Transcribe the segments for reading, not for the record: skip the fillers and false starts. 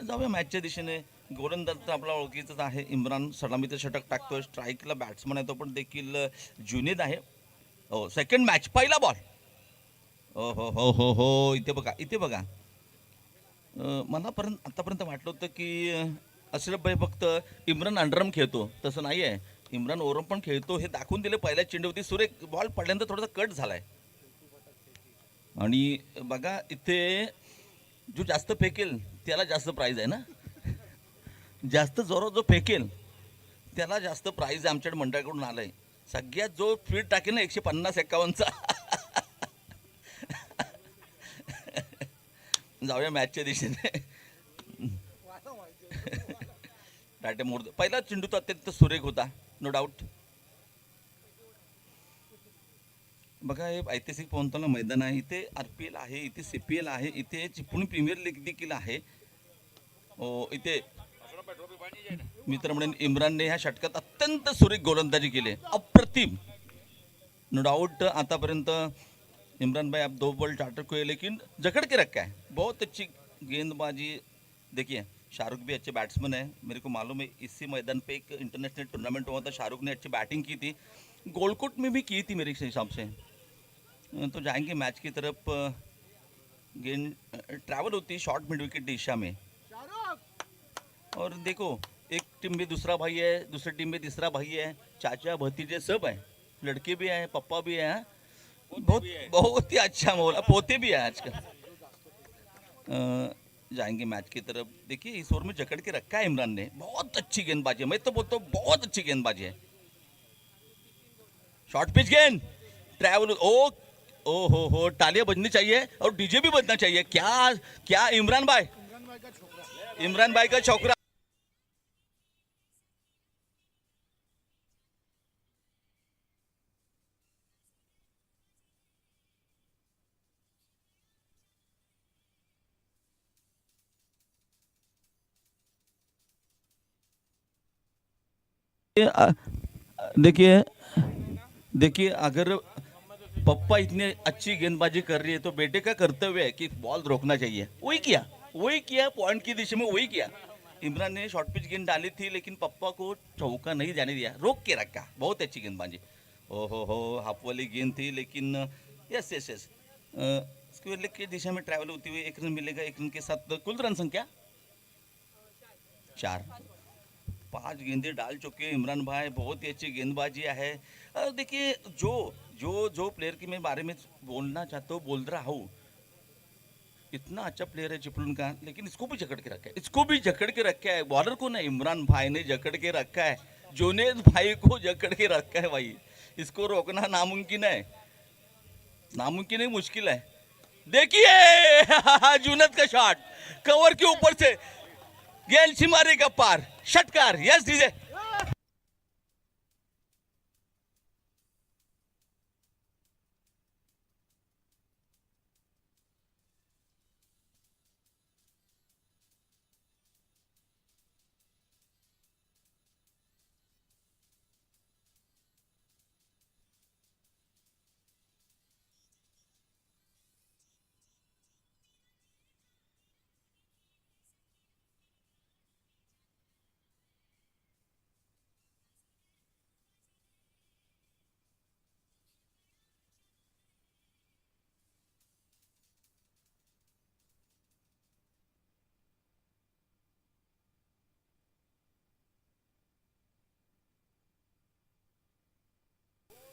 जाऊया मॅचच्या दिशेने. गोलंदाज तर आपला ओळखीचाच आहे, इम्रान सलामीचं षटक टाकतोय. स्ट्राईकला बॅट्समन आहे तो पण देखील जुनीद आहे. हो, सेकंड मॅच, पहिला बॉल. हो हो हो हो हो, इथे बघा, इथे बघा. मला आतापर्यंत वाटलं होतं की अशरफ भाई फक्त इम्रान अंडरम खेळतो, तसं नाही आहे. इम्रान ओरम पण खेळतो हे दाखवून दिले पहिल्या चेंडूवरती. सुरेख बॉल पडल्यानंतर थोडासा कट झालाय. आणि बघा इथे जो जास्त फेकेल त्याला जास्त प्राईज आहे ना. जास्त जोरात जो फेकेल त्याला जास्त प्राईज आमच्याकडे मंडळाकडून आलंय. सगळ्यात जो फीड टाकेल ना 150-51चा. जाऊया मॅचच्या दिशेने. टाटे मोर पहिला चेंडू तो अत्यंत सुरेख होता, नो डाऊट. बघा हे ऐतिहासिक पोहताना मैदान आहे. इथे RPL आहे, इथे CPL आहे, इथे चिपळूण प्रीमियर लीग देखील आहे. इथे मित्र म्हणून इम्रानने ह्या षटकात अत्यंत सुरेख गोलंदाजी केली, अप्रतिम. नो डाउट आतापर्यंत इमरान भाई आप 2 बॉल चार्टर को है, लेकिन जकड़ के रखा है, बहुत अच्छी गेंदबाजी. देखिए शाहरुख भी अच्छे बैट्समैन है, मेरे को मालूम है. इसी मैदान पे एक इंटरनेशनल टूर्नामेंट हुआ था, शाहरुख ने अच्छी बैटिंग की थी, गोलकोट में भी की थी मेरे हिसाब से. तो जाएंगे मैच की तरफ. गेंद ट्रैवल होती है शॉर्ट मिड विकेट दिशा में. और देखो एक टीम में दूसरा भाई है, दूसरी टीम में तीसरा भाई है, चाचा भतीजे सब है, लड़के भी हैं, पप्पा भी हैं. बहुत बहुत ही अच्छा माहौल, पोते भी है आजकल. जाएंगे मैच की तरफ. देखिए इस ओवर में जकड़ के रखा है इमरान ने, बहुत अच्छी गेंदबाजी है, मैं तो बोलता हूँ बहुत अच्छी गेंदबाजी है. शॉर्ट पिच गेंद, ट्रैवल. ओ हो, तालियां बजनी चाहिए और डीजे भी बजना चाहिए. क्या क्या इमरान भाई का छोकरा. देखिए देखिए अगर पप्पा इतनी अच्छी गेंदबाजी कर रही है तो बेटे का कर्तव्य है कि बॉल रोकना चाहिए. वही किया पॉइंट की दिशा में वही किया. इमरान ने शॉर्ट पिच गेंद डाली थी, लेकिन पप्पा को चौका नहीं जाने दिया, रोक के रखा. बहुत अच्छी गेंदबाजी. ओ हो, हाफ वाली गेंद थी, लेकिन yes yes yes. Square leg की दिशा में ट्रैवल होती हुई 1 रन मिलेगा. 1 रन के साथ कुल रन संख्या 4. 5 गेंदे डाल चुके हैं इमरान भाई, बहुत ही अच्छी गेंदबाजी है. देखिए जो जो जो प्लेयर की मैं बारे में बोलना चाहता हूँ बोल रहा हूँ, इतना अच्छा प्लेयर है चिपळूण का, लेकिन इसको भी जकड़ के रखा है, इसको भी जकड़ के रखा है. बॉलर को ना इमरान भाई ने जकड़ के रखा है, जुनेद भाई को जकड़ के रखा है भाई. इसको रोकना नामुमकिन है, नामुमकिन है, मुश्किल है. देखिए जुनेद का शॉट कवर के ऊपर से गेंद सीमारे का पार, षटकार. Yes DJ.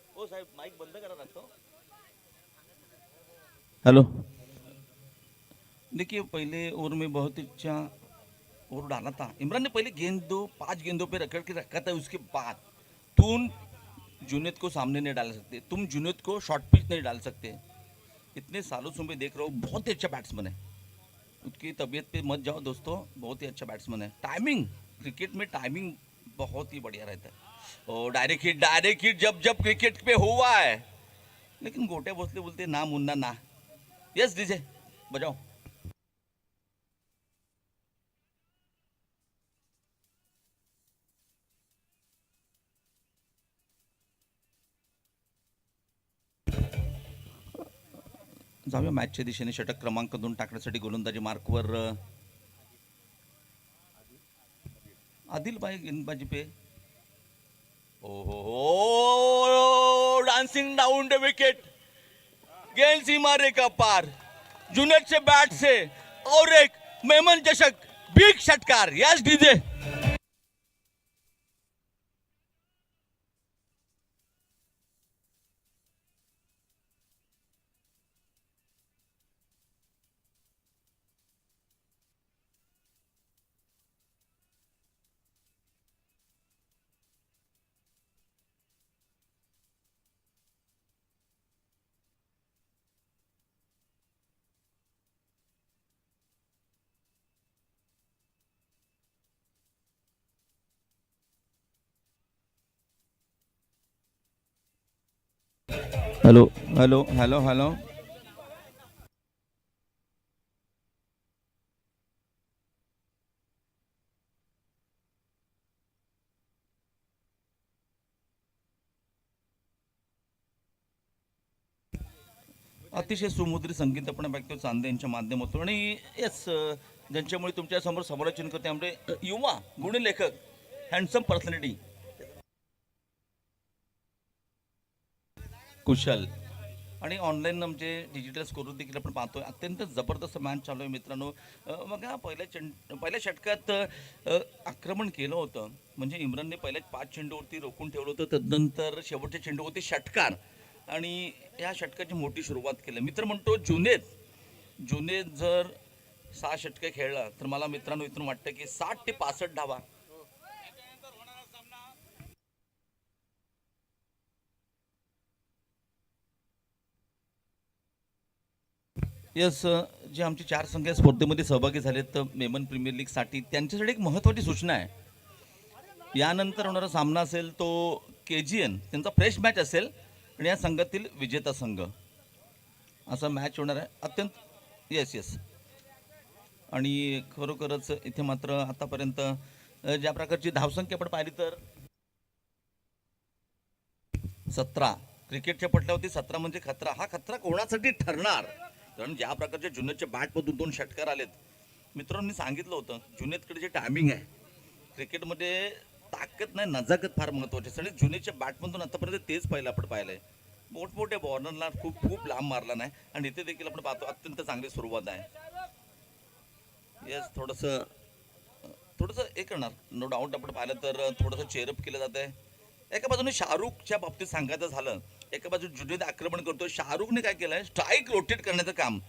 ओ साहेब माइक बंद करा लागतो. हेलो. देखिए पहले ओवर में बहुत अच्छा ओवर डाला था इमरान ने. पहले गेंद दो 5 गेंदों पे रगड़ के रखा था. उसके बाद तुम जुनेद को सामने नहीं डाल सकते, तुम जुनेद को शॉर्ट पिच नहीं डाल सकते. इतने सालों से मैं देख रहा हूँ, बहुत ही अच्छा बैट्समैन है. उसकी तबीयत पे मत जाओ दोस्तों, बहुत ही अच्छा बैट्समैन है. टाइमिंग, क्रिकेट में टाइमिंग बहुत ही बढ़िया रहता है. और डायरेक्ट हिट जब जब क्रिकेट पे हुआ है. लेकिन गोटे भोसले बोलते ना मुन्ना ना. यस डीजे बजाओ. जाऊया मॅचच्या दिशेने. षटक क्रमांक 2 टाकण्यासाठी गोलंदाजी मार्कवर आदिल भाई गेंदबाजी पे ओहो डांसिंग डाउन द विकेट, गेंद सीमा रेखा पार, जुनेद से बैट से और एक मेमन चषक बिग षटकार. Yes DJ. Hello hello hello hello. अतिशय सुमुद्री संगीत आपण बघतो चांदे यांच्या माध्यमातून आणि येस ज्यांच्यामुळे तुमच्या समोर समालोचन करते आमचे युवा गुणी लेखक हँडसम पर्सनॅलिटी कुशल आणि ऑनलाईन आमचे डिजिटल स्कोर देखील आपण पाहतोय. अत्यंत जबरदस्त मॅच चालू आहे मित्रांनो. बघा पहिल्या षटकात आक्रमण केलं होतं म्हणजे इम्रानने पहिल्या 5 चेंडूवरती रोखून ठेवलं होतं. तदनंतर शेवटच्या चेंडूवरती षटकार आणि या षटकाची मोठी सुरुवात केली. मित्र म्हणतो जुनेद जुनेद जर 6 षटके खेळला तर मला मित्रांनो इथून वाटतं की 60 ते 65 धावा. येस जे आमचे 4 संघ या स्पर्धेमध्ये सहभागी झालेत मेमन प्रीमियर लीगसाठी त्यांच्यासाठी एक महत्त्वाची सूचना आहे. यानंतर होणारा सामना असेल तो KGN त्यांचा फ्रेश मॅच असेल आणि या संघातील विजेता संघ असा मॅच होणार आहे. अत्यंत येस येस. आणि खरोखरच इथे मात्र आतापर्यंत ज्या प्रकारची धावसंख्या आपण पाहिली तर 17 क्रिकेटच्या पटल्यावरती 17 म्हणजे खतरा. हा खतरा कोणासाठी ठरणार कारण ज्या प्रकारच्या जुनेदच्या बॅटमधून 2 षटकार आलेत. मित्रांनी सांगितलं होतं जुनेदकडे जे टायमिंग आहे क्रिकेटमध्ये ताकद नाही नजाकत फार महत्वाची आहे. आणि जुनेदच्या बॅटमधून आतापर्यंत तेच पाहिलं आपण पाहिलंय. मोठमोठ्या बॉर्नरला खूप खूप लांब मारला नाही आणि इथे देखील आपण पाहतो अत्यंत चांगली सुरुवात आहे. येस थोडंसं थोडंसं हे करणार नो डाऊट आपण पाहिलं तर थोडंसं चेअरअप केलं जात आहे. एका बाजूने शाहरुखच्या बाबतीत सांगायचं झालं एका बाजू जुनेद आक्रमण करतो. शाहरुखने काय केलंय स्ट्राईक रोटेट करण्याचं काम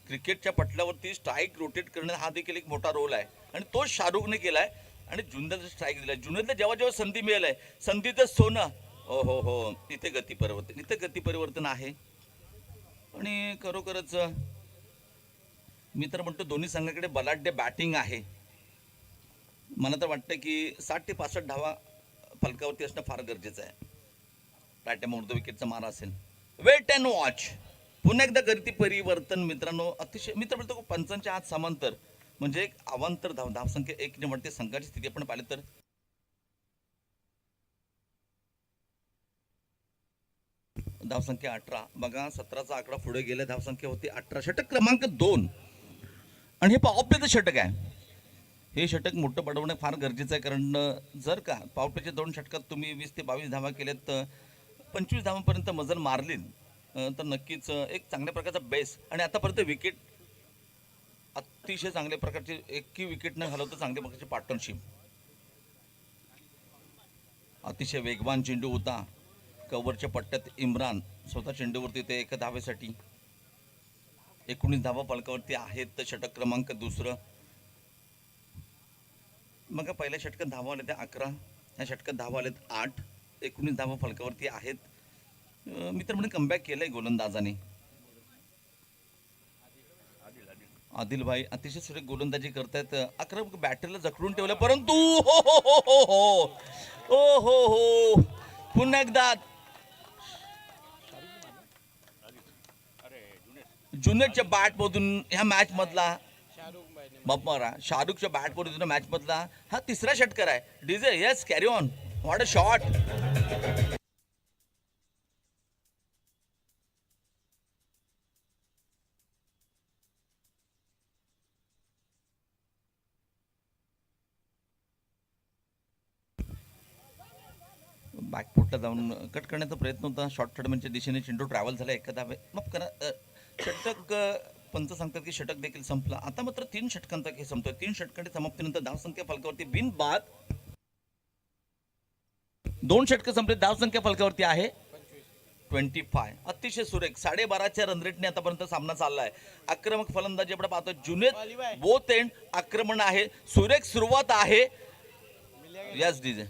क्रिकेटच्या पटलावरती स्ट्राईक रोटेट करणं हा देखील एक मोठा रोल आहे आणि तोच शाहरुखने केलाय आणि जुनेदला स्ट्राईक दिलाय. जुनेदला जेव्हा जेव्हा संधी मिळेल आहे संधीचं सोनं. हो हो हो इथे गती परिवर्तन आहे आणि खरोखरच मी तर म्हणतो दोन्ही संघाकडे बलाढ्य बॅटिंग आहे. मला तर वाटतं की 60 ते 65 धावा फलकावरती असणं फार गरजेचं आहे. टाट्या उर्दू विकेटचा मारा असेल. Wait and watch. पुन्हा एकदा गती परिवर्तन मित्रांनो अतिशय मित्र म्हणतो पंचांच्या आत समांतर म्हणजे एक अवांतर धावसंख्या 1 निवडते संघाची स्थिती आपण पाहिली तर धावसंख्या 18. बघा 17चा आकडा पुढे गेला धावसंख्या होती 18. षटक क्रमांक 2 आणि हे पॉवरप्लेचं षटक आहे. हे षटक मोठं बनवणं फार गरजेचं आहे कारण जर का पॉवरप्लेच्या 2 षटकात तुम्ही 20 ते 22 धावा केल्यात तर 25 धावांपर्यंत मजल मारली तर नक्कीच एक चांगल्या प्रकारचा बेस आणि आतापर्यंत विकेट अतिशय चांगल्या प्रकारचे एकही विकेट न घालवता चांगल्या प्रकारची पार्टनरशिप. अतिशय वेगवान चेंडू होता कव्हरच्या पट्ट्यात इम्रान स्वतः चेंडूवरती ते 1 धावेसाठी 19 धावा फलकावरती आहेत. तर षटक क्रमांक 2 मग पहिल्या षटकात धावा आले त्या 11 या षटकात धावा आलेत 8 19 धावा फलकावरती आहेत. मित्र म्हणजे कमबॅक केलंय गोलंदाजाने. आदिल भाई अतिशय सुरेख गोलंदाजी करतायत. 11 बॅटरला जखडून ठेवलं परंतु हो हो हो हो हो हो हो हो पुन्हा एकदा जुनेदच्या बॅटमधून ह्या मॅच मधला बापमारा शाहरुखच्या बॅटमधून मॅच मधला हा 3रा षटकार आहे. DJ yes carry on. What a shot. बॅकफुटला जाऊन कट करण्याचा प्रयत्न होता. शॉर्ट टर्मच्या दिशेने चेंडू ट्रॅव्हल झाला एका धावे मग करा. षटक पंच सांगतात की षटक देखील संपला. आता मात्र 3 षटकांचा खेळ संपतोय. 3 षटकांच्या समाप्तीनंतर धावसंख्या फलकावरती बिनबाद 2 षटकं संपले. धावसंख्या फलकावरती आहे 25. अतिशय सुरेख 12.5च्या रन रेटने आतापर्यंत सामना चाललाय. आक्रमक फलंदाजी आपण पाहतो. जुनेद बोथ एंड आक्रमण आहे. सुरेख सुरुवात आहे. Yes DJ.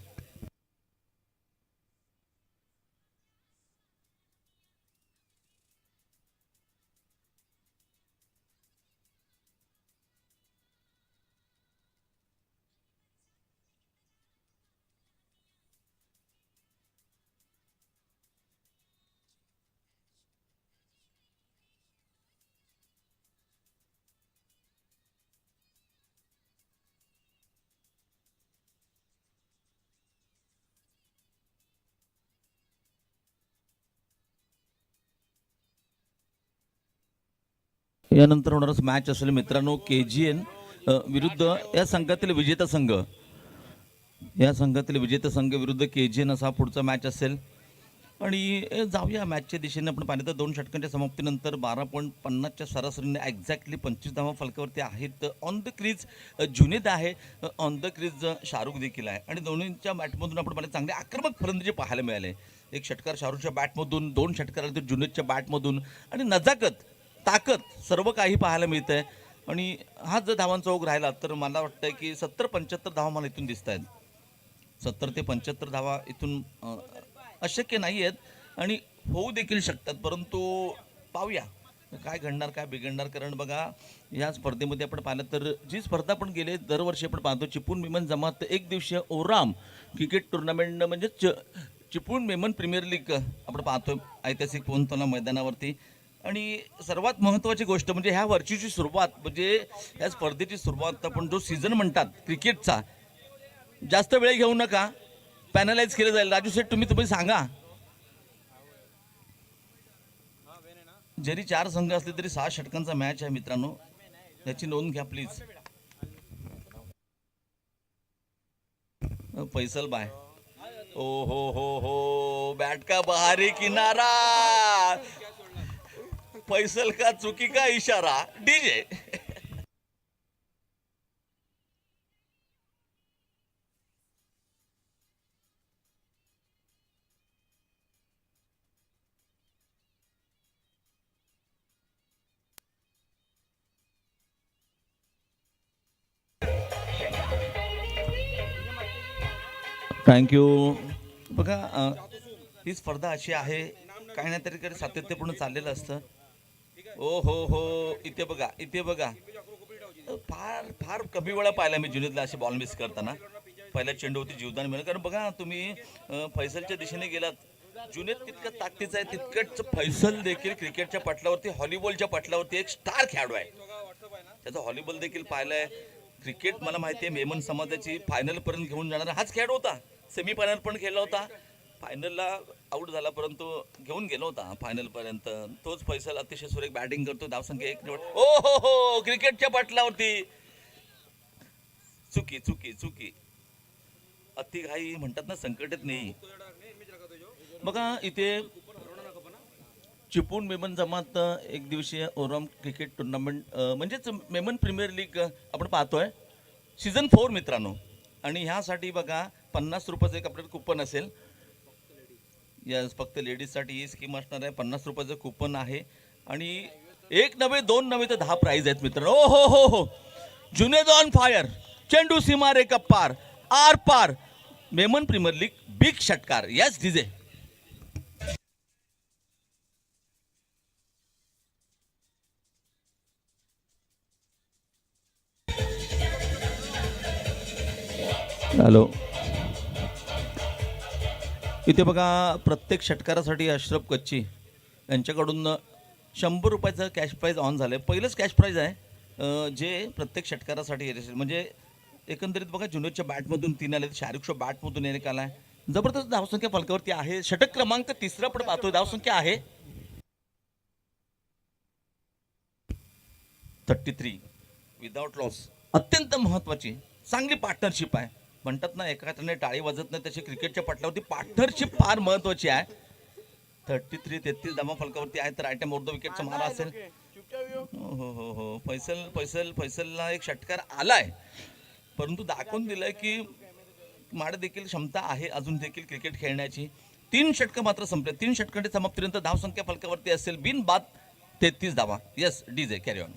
यानंतर होणारच मॅच असेल मित्रांनो KGN विरुद्ध या संघातील विजेता संघ. या संघातील विजेता संघ विरुद्ध KGN असा पुढचा मॅच असेल. आणि जाऊया मॅचच्या दिशेने. आपण पाहिलं तर 2 षटकांच्या समाप्तीनंतर 12.50च्या सरासरीने एक्झॅक्टली 25 धावा फलकावरती आहेत. ऑन द क्रीज जुनेद आहे. ऑन द क्रीज शाहरुख देखील आहे. आणि दोन्हींच्या बॅटमधून आपण पाहिलं चांगले आक्रमक फलंदाजी पाहायला मिळाले. एक षटकार शाहरुखच्या बॅटमधून, 2 षटकार जुनेदच्या बॅटमधून आणि नजाकत ताकद सर्व काही पाहायला मिळतंय. आणि हा जर धावांचा ओघ राहिला तर मला वाटतंय की 70-75 धावा मला इथून दिसत आहेत. 70 ते 75 धावा इथून अशक्य नाही आहेत आणि होऊ देखील शकतात. परंतु पाहूया काय घडणार काय बिघडणार. कारण बघा या स्पर्धेमध्ये आपण पाहिलं तर जी स्पर्धा आपण गेले दरवर्षी आपण पाहतो चिपळूण मेमन जमात एक दिवसीय ओराम क्रिकेट टुर्नामेंट म्हणजे चिपळूण मेमन प्रीमियर लीग आपण पाहतोय ऐतिहासिक पोहनतोला मैदानावरती. आणि सर्वात महत्त्वाची गोष्ट म्हणजे ह्या वर्षीची सुरुवात म्हणजे या स्पर्धेची सुरुवात आपण जो सीझन म्हणतात क्रिकेटचा जास्त वेळ घेऊ नका. पॅनलाइज केलं जाईल. राजू सेठ तुम्ही सांगा. जरी 4 संघ असले तरी 6 षटकांचा मॅच आहे मित्रांनो. याची नोंद घ्या प्लीज. फैसल बाय ओ हो बॅट का बहारी किनारा. फैसल का चुकी का इशारा. डीजे. थँक्यू. बघा ही स्पर्धा अशी आहे काही नाही तरी सातत्यपूर्ण चाललेलं असतं. ओ हो इथे बघा फार फार कमी वेळा पाहिला मी जुनेदला अशी बॉल मिस करताना. पहिल्या चेंडूवरती जीवदान मिळालं. कारण बघा तुम्ही फैसलच्या दिशेने गेलात. जुनेद तितकं ताकदीचं आहे तितकंच फैसल देखील क्रिकेटच्या पटलावरती व्हॉलीबॉलच्या पटलावरती एक स्टार खेळाडू आहे. त्याचा व्हॉलीबॉल देखील पाहिलाय. क्रिकेट मला माहिती आहे मेमन समाजाची फायनलपर्यंत घेऊन जाणारा हाच खेळाडू होता. सेमीफायनल पण खेळला होता. फायनलला आउट झाला परंतु घेऊन गेला होता फायनलपर्यंत. तोच फैसल अतिशय सुरेख बॅटिंग करतो. धावसंख्या 1 निवड. ओ हो क्रिकेटच्या पटलावरती चुकी अतिघाई म्हणतात ना संकटच नाही. बघा इथे चिपळूण मेमन जमात एक दिवसीय ओरम क्रिकेट टुर्नामेंट म्हणजेच मेमन प्रीमियर लीग आपण पाहतोय सीझन 4 मित्रांनो. आणि ह्यासाठी बघा 50 रुपयाचं एक आपल्याला कुपन असेल. यस फक्त लेडीजसाठी ही स्कीम असणार आहे. 50 रुपयाचं कुपन आहे. आणि 1 नव्हे 2 नव्हे तर 10 प्राइज आहेत मित्रांनो. ओ हो जुनेद ऑन फायर. चेंडू सीमारे कप्पार आर पार. मेमन प्रीमियर लीग बिग षटकार. Yes DJ. हॅलो. इथे बघा प्रत्येक षटकारासाठी अशरफ कच्ची यांच्याकडून 100 रुपयाचं कॅश प्राईज ऑन झालं आहे. पहिलंच कॅश प्राईज आहे जे प्रत्येक षटकारासाठी म्हणजे एकंदरीत बघा जुनेदच्या बॅटमधून 3 आले. शाहरुखच्या बॅटमधून एक आला आहे. जबरदस्त धावसंख्या फलकावरती आहे. षटक क्रमांक 3 पण पाहतोय. धावसंख्या आहे 33 विदाउट लॉस. अत्यंत महत्त्वाची चांगली पार्टनरशिप आहे. म्हणतात ना, एका हाताने टाळी वाजत नाही तशी क्रिकेटच्या पटलावरती पार्टनरशिप फार महत्वाची आहे. 33 धावा फलकावरती आहे. तर आयटम उर्दू विकेटचा मारा असेल. हो हो हो फैसलला एक षटकार आलाय, परंतु दाखवून दिलंय की माड देखील क्षमता आहे अजून देखील क्रिकेट खेळण्याची. 3 षटकं मात्र संपले. 3 षटकांच्या समाप्तीनंतर धावसंख्या फलकावरती असेल बिन बाद 33 धावा. Yes DJ carry on.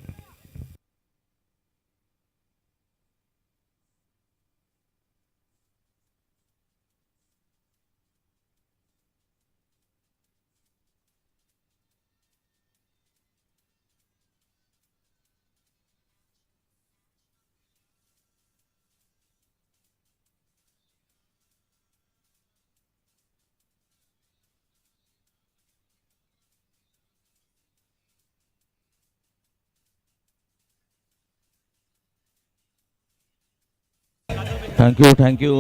Thank you.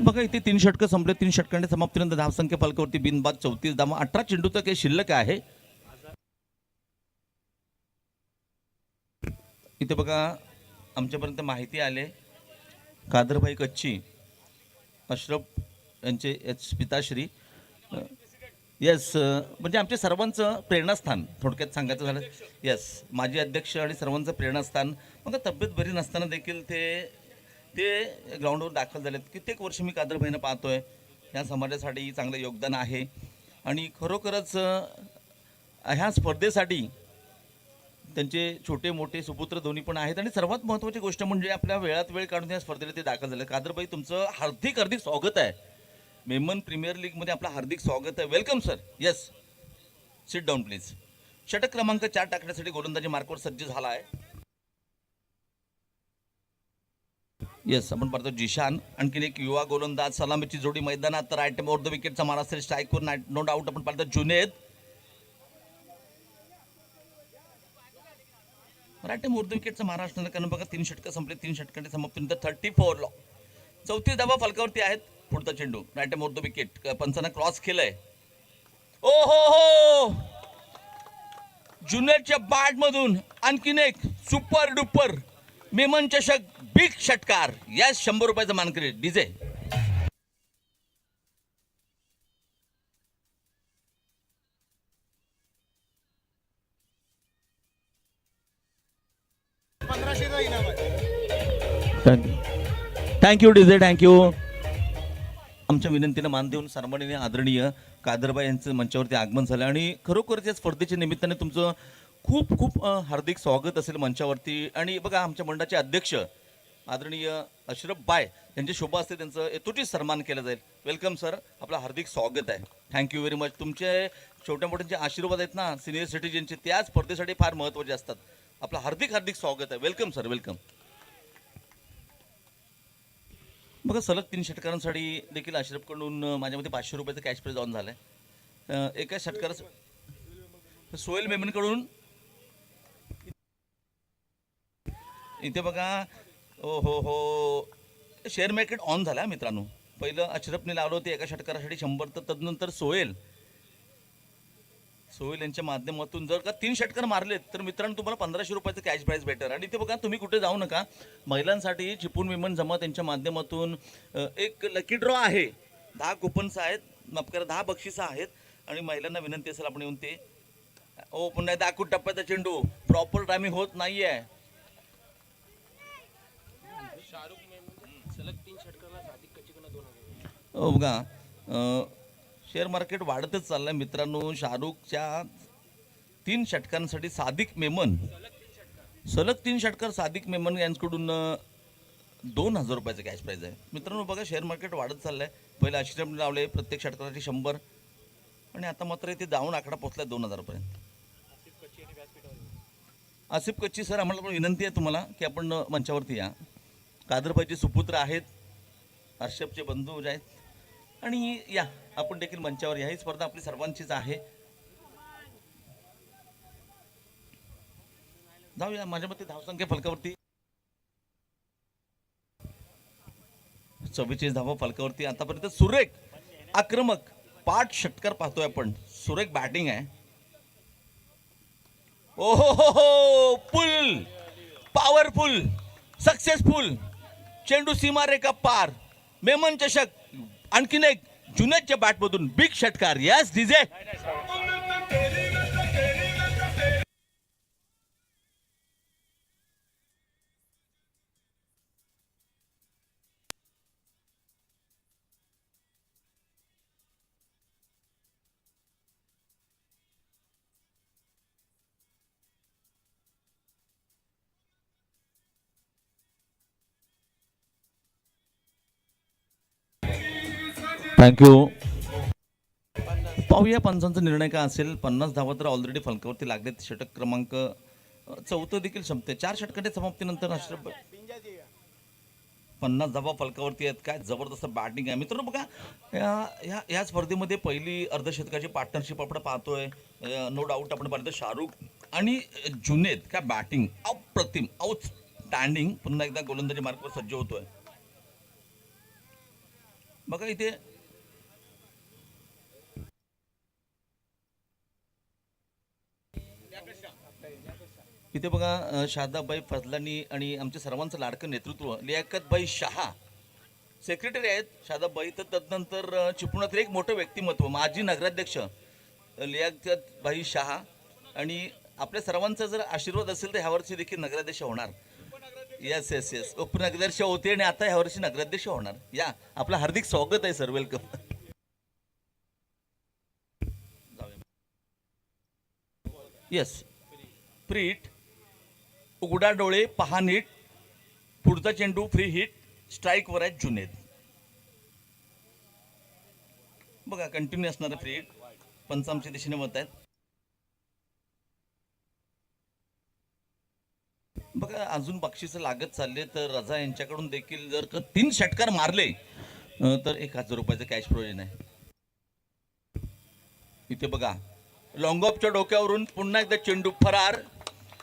बघा इथे 3 षटकं संपले. 3 षटकांच्या समाप्तीनंतर धावसंख्या फलकावरती बिनबाद 34 धावा. 18 चेंडूचं काही शिल्लक आहे. इथे बघा आमच्यापर्यंत माहिती आले, कादरभाई कच्ची अशरफ यांचे पिताश्री, येस म्हणजे आमच्या सर्वांचं प्रेरणास्थान थोडक्यात सांगायचं झालं. येस माजी अध्यक्ष आणि सर्वांचं प्रेरणास्थान. मग तब्येत बरी नसताना देखील ते ग्राउंडवर दाखल झालेत. कित्येक वर्ष मी कादरभाईनं पाहतोय. ह्या समाजासाठी चांगलं योगदान आहे आणि खरोखरच ह्या स्पर्धेसाठी त्यांचे छोटे मोठे सुपुत्र दोन्ही पण आहेत. आणि सर्वात महत्त्वाची गोष्ट म्हणजे आपल्या वेळात वेळ काढून या स्पर्धेला ते दाखल झाले. कादरभाई तुमचं हार्दिक स्वागत आहे. मेमन प्रीमियर लीगमध्ये आपलं हार्दिक स्वागत आहे. Welcome sir. Yes sit down please. षटक क्रमांक 4 टाकण्यासाठी गोलंदाजी मार्कवर सज्ज झाला आहे. येस आपण पाहतो जिशान, आणखीन एक युवा गोलंदाज, सलामीची जोडी मैदानात. तर आयटम ओव्हर द विकेटचा मारा असेल. स्ट्राईकवर नो डाऊट आपण पाहतो जुनेद. आयटम ओव्हर द विकेटचा मारा असणार कारण बघा 3 षटकं संपले. 3 षटकांच्या समाप्तीनंतर 34 ला 34 धावा फलकावरती आहेत. पुढचा चेंडू आयटम ओव्हर द विकेट पंचांना क्रॉस केलंय. ओ हो हो जुनेदच्या बॅट मधून आणखीन एक सुपर डुपर मेमन चषक बिग षटकार. यस 100 रुपयाचा मानकरी डीजे. Thank you DJ thank you. आमच्या विनंतीला मान देऊन सन्माननीय आदरणीय कादरबाई यांचं मंचावरती आगमन झालं आणि खरोखरच या स्पर्धेच्या निमित्ताने तुमचं खूप खूप हार्दिक स्वागत असेल मंचावरती. आणि बघा आमच्या मंडळाचे अध्यक्ष आदरणीय अशरफ बाय यांची शोभा असते, त्यांचं यथोचित सन्मान केला जाईल. वेलकम सर, आपलं हार्दिक स्वागत आहे. Thank you very much. तुमचे छोट्या मोठ्यांचे आशीर्वाद आहेत ना सिनियर सिटीजनचे, त्या स्पर्धेसाठी फार महत्त्वाचे असतात. आपलं हार्दिक स्वागत आहे. Welcome sir welcome. बघा सलग 3 षटकारांसाठी देखील अशरफकडून माझ्यामध्ये 500 रुपयाचं कॅश प्राईज ऑन झालं आहे. एका षटकारात सोहेल मेमनकडून इथे बघा ओ हो हो शेअर मार्केट ऑन झाला मित्रांनो. पहिलं अशरफने लावलं होते एका षटकारासाठी 100, तर तदनंतर सोहेल यांच्या माध्यमातून जर का 3 षटकार मारलेत तर मित्रांनो तुम्हाला 1500 रुपयाचं कॅश प्राईज भेटेल. आणि इथे बघा तुम्ही कुठे जाऊ नका, महिलांसाठी चिपून विमन जमा त्यांच्या माध्यमातून एक लकी ड्रॉ आहे. 10 कुपन्स आहेत, माफ करा 10 बक्षिसं आहेत. आणि महिलांना विनंती असेल आपण येऊन ते पुन्हा दाखवून टप्प्याचा चेंडू प्रॉपर टायमिंग होत नाहीये. बघा शेअर मार्केट वाढतच चाललंय मित्रांनो. शाहरुखच्या 3 षटकांसाठी सादिक मेमन सलग 3 षटकार सादिक मेमन यांच्याकडून 2000 रुपयाचं कॅश प्राईज आहे मित्रांनो. बघा शेअर मार्केट वाढत चाललंय. पहिला अशरफने लावले प्रत्येक षटकासाठी 100 आणि आता मात्र इथे जाऊन आकडा पोहोचलाय 2000 पर्यंत. आसिफ कच्ची सर, आम्हाला पण विनंती आहे तुम्हाला की आपण मंचावरती या. कादरभाईचे सुपुत्र आहेत, अशरफचे बंधू आहेत, आणि या आपण देखील मंचावर या. ही स्पर्धा आपली सर्वांचीच आहे. जाऊया. माझ्या मते धावसंख्या फलकावरती 44 धावा फलकावरती आतापर्यंत. सुरेख आक्रमक 5 षटकार पाहतोय आपण. सुरेख बॅटिंग आहे. ओ हो हो पुल पॉवरफुल सक्सेसफुल चेंडू सीमारेखा पार. मेमन चषक आणखीन एक जुनेदच्या बॅटमधून बिग षटकार. Yes DJ. थँक्यू. पाहूया पंचांचा निर्णय काय असेल. 50 धावा तर ऑलरेडी फलकावरती लागलेत. षटक क्रमांक 4 देखील संपते. 4 षटकांच्या समाप्तीनंतर अशरफ 50 धावा फलकावरती आहेत. काय जबरदस्त बॅटिंग आहे मित्रांनो. बघा या स्पर्धेमध्ये पहिली अर्धशतकाची पार्टनरशिप आपण पाहतोय. नो डाऊट आपण पाहतो शाहरुख आणि जुनेद. काय बॅटिंग अप्रतिम, आउटस्टँडिंग. पुन्हा एकदा गोलंदाजी मार्कवर सज्ज होतोय. बघा इथे बघा शादाबाई फजलानी आणि आमच्या सर्वांचं लाडकं नेतृत्व लियाकतबाई शहा सेक्रेटरी आहेत. शादाबाई तर तदनंतर चिपळुणातील एक मोठं व्यक्तिमत्व माजी नगराध्यक्ष लियाकतबाई शहा. आणि आपल्या सर्वांचा जर आशीर्वाद असेल तर ह्यावर्षी देखील नगराध्यक्ष होणार. Yes yes yes. उपनगराध्यक्ष होते आणि आता ह्यावर्षी नगराध्यक्ष होणार. या आपलं हार्दिक स्वागत आहे सर. वेलकम. येस. प्रीट उघडा डोळे पहा नीट. पुढचा चेंडू फ्री हिट. स्ट्राईकवर आहे जुनेद. बघा कंटिन्यू असणार फ्री हिट. पंच आमच्या दिशेने मत आहेत. बघा अजून बक्षीस लागत चालले तर रजा यांच्याकडून देखील जर 3 षटकार मारले तर 1000 रुपयाचं कॅश प्रोविजन आहे. इथे बघा लॉंग ऑफच्या डोक्यावरून पुन्हा एकदा चेंडू फरार.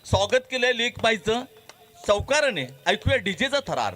स्वागत केलंय लीग बाईचं चौकाराने. ऐकूया डीजेचा थरार.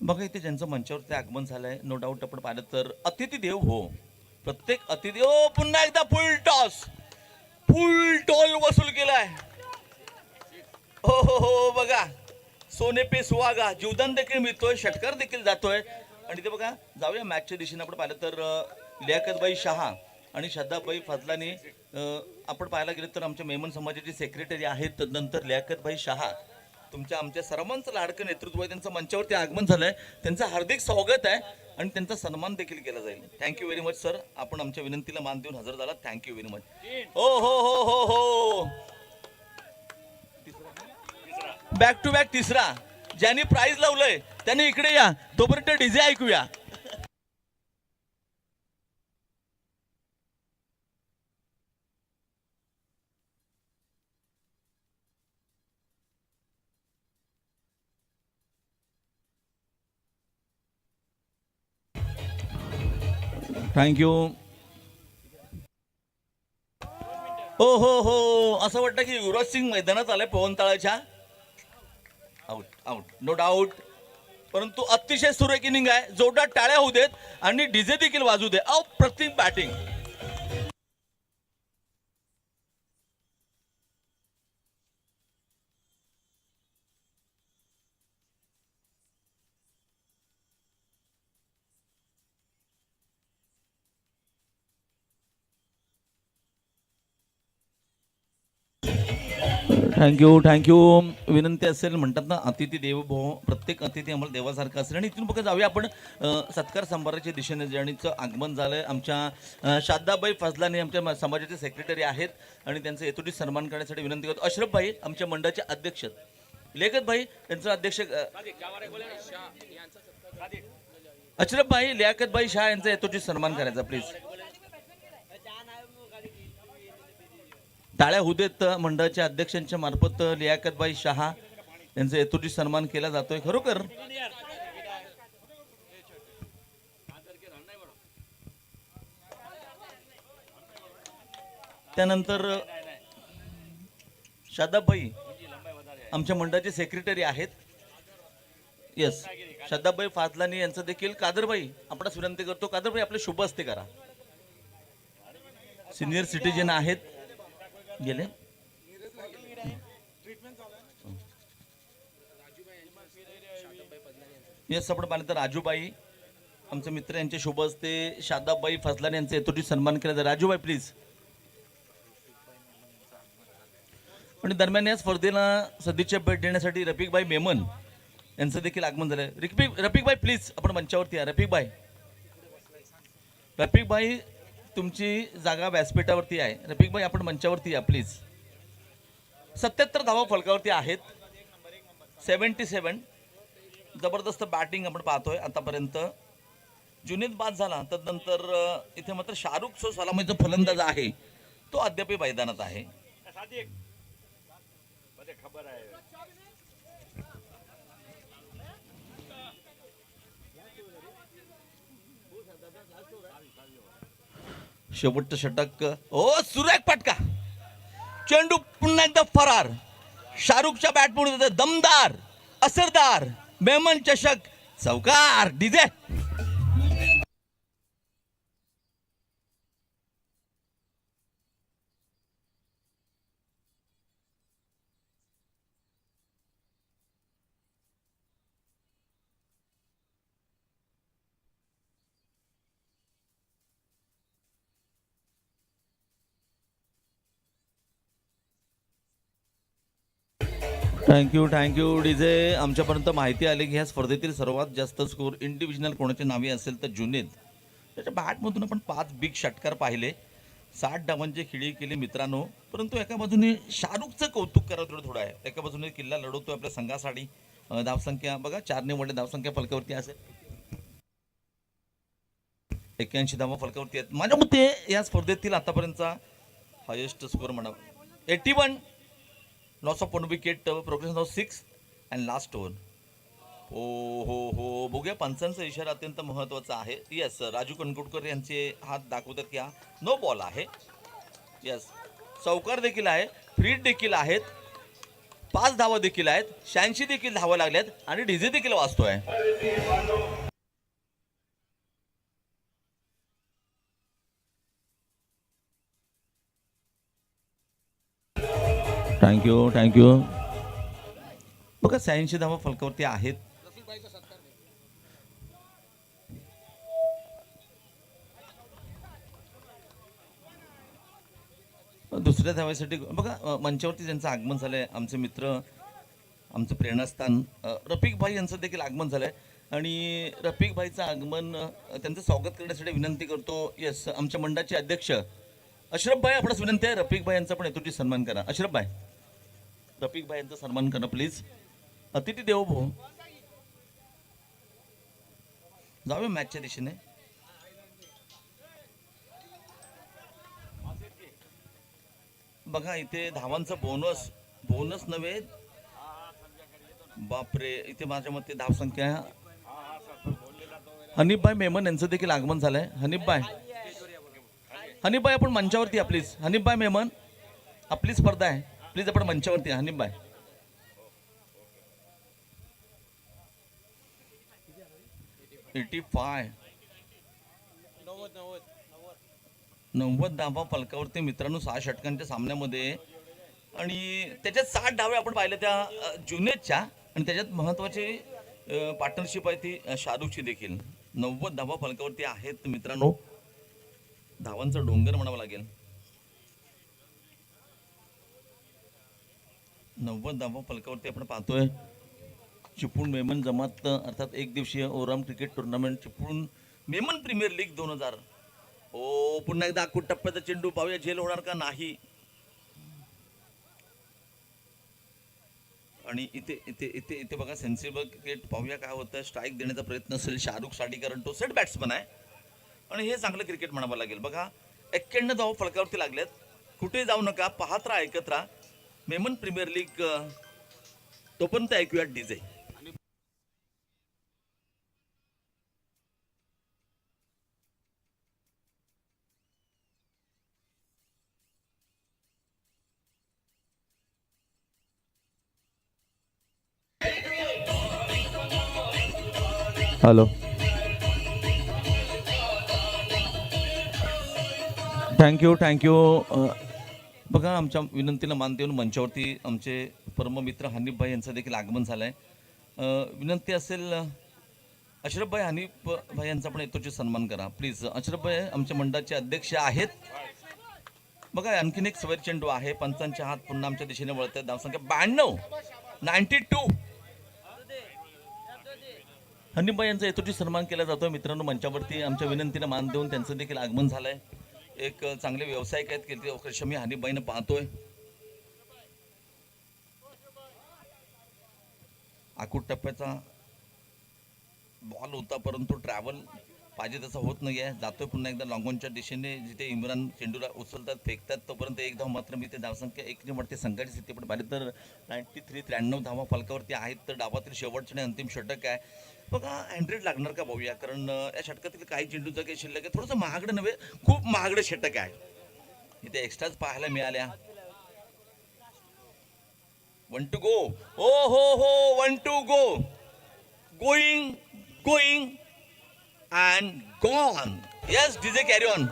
बघा इथे ज्यांचं मंचावरती आगमन झालंय नो डाऊट आपण पाहिलं तर अतिथी देव हो. प्रत्येक अतिथी पुन्हा एकदा फुल टॉस. फुल टॉल वसूल केलाय. हो हो हो. बघा सोने पे सुहागा. जीवदान देखील मिळतोय. षटकार देखील जातोय. आणि ते बघा जाऊया मॅचच्या दिशेने आपण पाहिलं तर लियाकतबाई शहा आणि श्रद्धाबाई फजलानी आपण पाहायला गेलं तर आमच्या मेमन समाजाचे सेक्रेटरी आहेत. तदनंतर लियाकतबाई शहा तुमच्या आमच्या सर्वांचं लाडकं नेतृत्व आहे. त्यांचं मंचावरती आगमन झालंय. त्यांचं हार्दिक स्वागत आहे आणि त्यांचा सन्मान देखील केला जाईल. Thank you very much sir. आपण आमच्या विनंतीला मान देऊन हजर झाला. Thank you very much. हो हो हो हो हो. बॅक टू बॅक तिसरा. ज्यांनी प्राइज लावलंय त्यांनी इकडे या. तोपर्यंत डीजे ऐकूया. थँक्यू. हो हो हो. असं वाटतं की युवराज सिंग मैदानात आलाय पवनतळाच्या. Out out no doubt. परंतु अतिशय सुरेख इनिंग आहे. जोरदार टाळ्या होऊ देत आणि डीजे देखील वाजू दे. अप्रतिम बॅटिंग. थँक्यू. विनंती असेल म्हणतात ना अतिथी देवो भव. प्रत्येक अतिथी आम्हाला देवासारखं असेल. आणि इथून बघा जाऊया आपण सत्कार संभाराच्या दिशेने. ज्यांचं आगमन झालंय आमच्या शादाबाई फजलानी आमच्या समाजाचे सेक्रेटरी आहेत आणि त्यांचा यथोचित सन्मान करण्यासाठी विनंती करतो. अशरफ भाई आमच्या मंडळाचे अध्यक्ष. लियाकत भाई त्यांचं अध्यक्ष. अशरफ भाई लियाकत भाई शाह यांचा यथोचित सन्मान करायचा प्लीज. टाळ्या होऊ देत मंडळाच्या अध्यक्षांच्या मार्फत लियाकतबाई शहा यांचा यथोचित सन्मान केला जातोय. खरोखर त्यानंतर शादाबाई आमच्या मंडळाचे सेक्रेटरी आहेत. येस, शादाबाई फाजलानी यांचं देखील कादरबाई आपणास विनंती करतो. कादरबाई आपले शुभ हस्ते करा. सिनियर सिटीजन आहेत गेले. येस, आपण पाहिलं तर राजूबाई आमचे मित्र यांचे शुभ हस्ते शादाबाई फजलानी यांचे यथोचित सन्मान केला जाईल. राजूबाई प्लीज. आणि दरम्यान या स्पर्धेला सदिच्छा भेट देण्यासाठी रफिकबाई मेमन यांचं देखील आगमन झालंय. रफिकबाई प्लीज आपण मंचावरती या. रफिकबाई तुमची जागा व्यासपीठावरती आहे. रफिकबाई आपण मंचावरती या प्लीज. 77 धावा फलकावरती आहेत. 77 जबरदस्त बॅटिंग आपण पाहतोय आतापर्यंत. जुनीद बाद झाला तदनंतर इथे मात्र शाहरुख सो सलामीचा फलंदाज आहे तो अद्याप मैदानात आहे. शेवटचं षटक. ओ सुरेख फटका. चेंडू पुन्हा एकदा फरार. शाहरुखच्या बॅट म्हणून दमदार असरदार मेमन चषक चौकार. DJ thank you DJ. आमच्यापर्यंत माहिती आली की ह्या स्पर्धेतील सर्वात जास्त स्कोर इंडिव्हिज्युअल कोणाची नावे असेल तर जुनेद. त्याच्या बॅटमधून आपण 5 बिग षटकार पाहिले, 60 डावांची खेळी केली मित्रांनो. परंतु एका बाजूने शाहरुखचं कौतुक करावं थोडं आहे. एका बाजूने किल्ला लढवतोय आपल्या संघासाठी. धावसंख्या बघा 4 निवडले धावसंख्या फलकावरती असेल. 81 धावा फलकावरती आहेत. माझ्या मते या स्पर्धेतील आतापर्यंतचा हायेस्ट स्कोर म्हणा 81. Loss of 1 wicket, progression of 6 and last over. हो बघूया. पंचांचा इशारा अत्यंत महत्त्वाचा आहे. येस, राजू कणकोटकर यांचे हात दाखवतात की हा नो बॉल आहे. येस, चौकार देखील आहे, फ्री देखील आहेत, 5 धावा देखील आहेत, 86 देखील धावा लागल्यात आणि डीजे देखील वाजतोय. थँक्यू. बघा 86 धावा फलकावरती आहेत. दुसऱ्या धाव्यासाठी बघा मंचावरती ज्यांचं आगमन झालंय आमचे मित्र, आमचं प्रेरणास्थान रफिकभाई यांचं देखील आगमन झालंय. आणि रफिकभाईचं आगमन त्यांचं स्वागत करण्यासाठी विनंती करतो. येस, आमच्या मंडळाचे अध्यक्ष अशरफभाई आपणास विनंती आहे रफिकभाई यांचा पण यथोचित सन्मान करा. अशरफभाई, रफिकभाई यांचा सन्मान करा प्लीज. अतिथी देवो भव. जाऊया मॅचच्या दिशेने. बघा इथे धावांचा बोनस नव्हे, बापरे. इथे माझ्या मते धावसंख्या हनीफभाई मेमन यांचं देखील आगमन झालंय. हनीफभाई आपण मंचावरती या प्लीज. हनीफभाई मेमन आपली स्पर्धा आहे, प्लीज आपण मंचावरती या. हनीफभाई 85 90 धावा फलकावरती मित्रांनो 6 षटकांच्या सामन्यामध्ये. आणि त्याच्यात 60 डावे आपण पाहिले त्या जुनेदच्या. आणि त्याच्यात महत्वाची पार्टनरशिप आहे ती शाहरुखची देखील. 90 धावा फलकावरती आहेत मित्रांनो. धावांचा डोंगर म्हणावा लागेल. 90 धावा फलकावरती आपण पाहतोय. चिपळूण मेमन जमात अर्थात एक दिवसीय ओराम cricket tournament Chiplun Memon premier league 2000. पुन्हा एकदा अख्खू टप्प्याचा चेंडू पाहूया झेल होणार का नाही. आणि इथे इथे इथे इथे बघा सेन्सिबल क्रिकेट पाहूया काय होतं. स्ट्राईक देण्याचा प्रयत्न असेल शाहरुखसाठी, कारण तो सेट बॅट्समन आहे आणि हे चांगलं क्रिकेट म्हणावं लागेल. बघा 91 धावा फलकावरती लागल्यात. कुठे जाऊ नका, पाहत राहा, ऐकत राहा मेमन प्रीमियर लीग. तोपर्यंत ऐकूया डीजे. Hello, thank you. बघा, आमच्या विनंतीला मान देऊन मंचावरती आमचे परममित्र हनीफ भाई यांचं देखील आगमन झालं आहे. विनंती असेल, अशरफ भाई, हनीफ भाई यांचा पण येतोची सन्मान करा प्लीज. अशरफ भाई आमच्या मंडळाचे अध्यक्ष आहेत. बघा, आणखीन एक सवैर चेंडू आहे, पंचांचे हात पुन्हा आमच्या दिशेने वळत आहेत. धावसंख्या 92. हनीफ भाई यांचा येतोची सन्मान केला जातोय. मित्रांनो, मंचावरती आमच्या विनंतीला मान देऊन त्यांचं देखील आगमन झालंय. एक चांगले व्यावसायिक आहेत की ते मी हनीफबाईनं पाहतोय. आखूड टप्प्याचा बॉल होता, परंतु ट्रॅव्हल पाहिजे तसं होत नाही आहे. जातोय पुन्हा एकदा लॉंगॉनच्या दिशेने, जिथे इम्रान चेंडूला उचलतात, फेकतात. तोपर्यंत एक धाव मात्र मी ते धावसंख्या 1 वरती संघाची स्थिती पण पाहिली तर 93 धावा फलकावरती आहेत. तर डावातील शेवटचे आणि अंतिम षटक आहे. बघा, 100 लागणार का पाहूया, कारण या षटकातील काही चेंडूचं काही शिल्लक आहे. थोडंसं महागडं नव्हे, खूप महागडं षटक आहे. इथे एक्स्ट्राच पाहायला मिळाल्या. 1 to go. हो, 1 to go. Going and gone. Yes, DJ, carry on.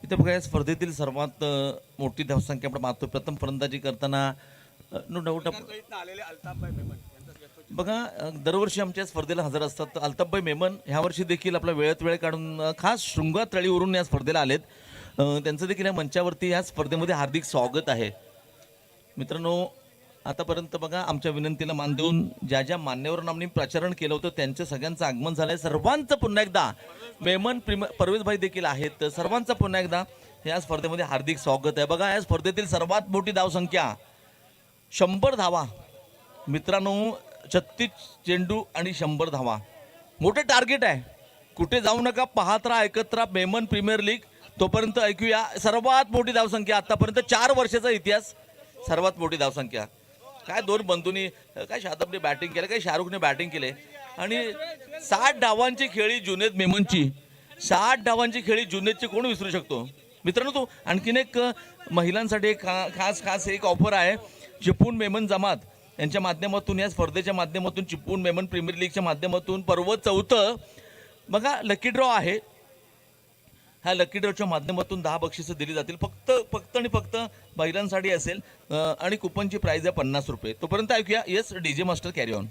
इथे बघा, या स्पर्धेतील सर्वात मोठी धावसंख्या आपण पाहतो. प्रथम फलंदाजी करताना नो डाऊट बघा, दरवर्षी आमच्या स्पर्धेला हजर असतात. अल्ताफभाई मेमन ह्या वर्षी देखील आपला वेळात वेळ काढून खास शृंगार तळीवरून या स्पर्धेला आलेत. त्यांचं देखील या मंचावरती या स्पर्धेमध्ये हार्दिक स्वागत आहे. मित्रांनो, आतापर्यंत बघा, आमच्या विनंतीला मान देऊन ज्या ज्या मान्यवरांना आम्ही प्रचारण केलं होतं त्यांचं सगळ्यांचं आगमन झालंय. सर्वांचं पुन्हा एकदा, मेमन परवेजभाई देखील आहेत, सर्वांचं पुन्हा एकदा या स्पर्धेमध्ये हार्दिक स्वागत आहे. बघा, या स्पर्धेतील सर्वात मोठी धावसंख्या 100 धावा. मित्रांनो, 36 चेंडू आणि 100 धावा, मोठे टार्गेट आहे. कुठे जाऊ नका, पाहत राहा, ऐकत राहा मेमन प्रीमियर लीग. तोपर्यंत ऐकूया सर्वात मोठी धावसंख्या आतापर्यंत 4 वर्षाचा इतिहास, सर्वात मोठी धावसंख्या. काय दोन बंधूंनी, काय शादाबने बॅटिंग केलं, काय शाहरुखने बॅटिंग केले आणि 60 डावांची खेळी जुनेद मेमनची. 60 डावांची खेळी जुनेदची कोण विसरू शकतो. मित्रांनो, तो आणखीन एक महिलांसाठी एक खास एक ऑफर आहे. चिपळूण मेमन जमात यांच्या माध्यमातून, या स्पर्धेच्या माध्यमातून, चिपळूण मेमन प्रीमियर लीगच्या माध्यमातून पर्व 4 बघा लकी ड्रॉ आहे. ह्या लकी ड्रॉच्या माध्यमातून 10 बक्षिसं दिली जातील. फक्त आणि फक्त महिलांसाठी असेल आणि कुपनची प्राइस आहे 50 रुपये. तोपर्यंत ऐकूया yes DJ master carry on.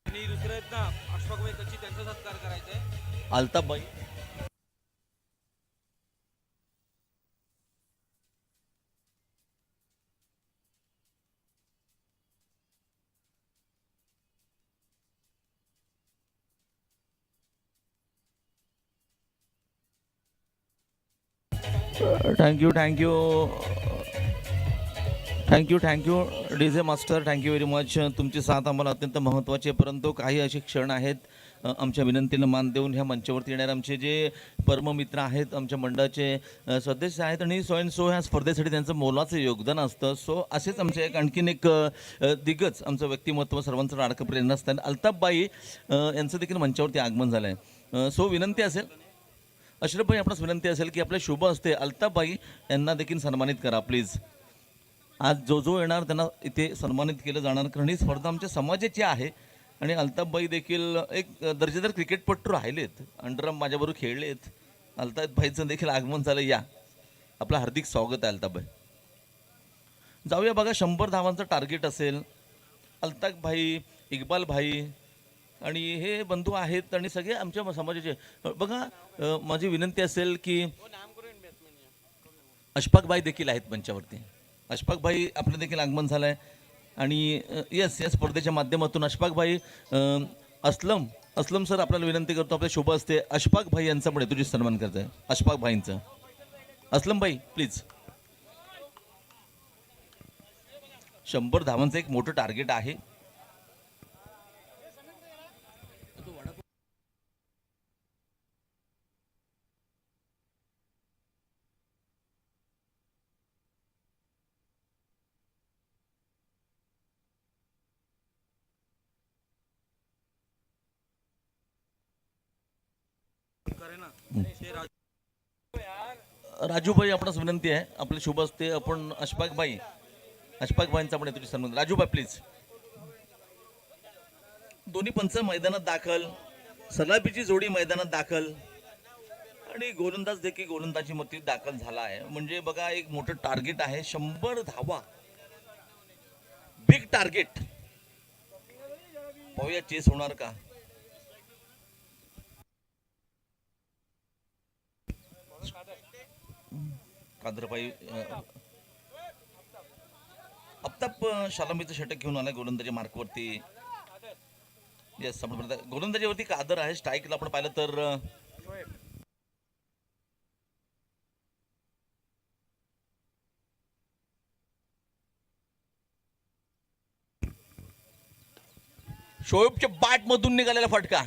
आणि आणि दुसरे आहेत ना अशफाकभाई कच्ची, त्यांचा सत्कार करायचा आहे. अल्ताफबाई. Thank you thank you thank you thank you D J master, thank you very much. तुमची साथ आम्हाला अत्यंत महत्त्वाची आहे. परंतु काही असे क्षण आहेत, आमच्या विनंतीला मान देऊन ह्या मंचावरती येणारे आमचे जे परममित्र आहेत, आमच्या मंडळाचे सदस्य आहेत, आणि सो अँड सो ह्या स्पर्धेसाठी त्यांचं मोलाचं योगदान असतं. सो असेच आमचे आणखीन एक दिग्गज आमचं व्यक्तिमत्व, सर्वांचं लाडकं प्रेरणास्थान अल्ताफबाई यांचं देखील मंचावरती आगमन झालं आहे. सो विनंती असेल, अशरफभाई आपणास विनंती असेल की आपल्या शुभ हस्ते अल्ताफबाई यांना देखील सन्मानित करा प्लीज. आज जो जो येणार त्यांना इथे सन्मानित केलं जाणार, कारण ही स्पर्धा आमच्या समाजाची आहे. आणि अल्ताफबाई देखील एक दर्जेदार क्रिकेटपटू राहिलेत, अंडरआर्म माझ्याबरोबर खेळलेत. अल्ताफबाईचं देखील आगमन झालं. या, आपलं हार्दिक स्वागत आहे अल्ताफबाई. जाऊया बघा, 100 धावांचं टार्गेट असेल. अल्ताफबाई, इक्बाल भाई आणि हे बंधू आहेत आणि सगळे आमच्या समाजाचे. बघा, माझी विनंती असेल की अशफाकभाई देखील आहेत मंचावरती. अशफाकभाई आपलं देखील आगमन झालं आहे. आणि येस, या स्पर्धेच्या माध्यमातून अशफाकभाई, असलम सर आपल्याला विनंती करतो, आपल्या शुभ असते अशफाकभाई यांचा पण तुझी सन्मान करत आहे. अशफाकभाईंचं. असलमभाई प्लीज. 100 धावांचं एक मोठं टार्गेट आहे. करे ना ते राजूभाई आपणास विनंती आहे, आपले शुभ असते आपण अशफाकभाईंचा पण तुझी सन्मान. राजूभाई प्लीज. दोन्ही पंच मैदानात दाखल, सलापीची जोडी मैदानात दाखल, आणि गोलंदाज देखील गोलंदाजी मध्ये दाखल झाला आहे. म्हणजे बघा, एक मोठं टार्गेट आहे, 100 धावा, बिग टार्गेट. पाहूया चेस होणार का. कादरबाई आत्ताप शालामीचं षटक घेऊन आलाय गोलंदाजी मार्कवरती. येस, आपण गोलंदाजीवरती कादर आहे. स्ट्राईकला आपण पाहिलं तर शोएबच्या बॅट मधून निघालेला फटका.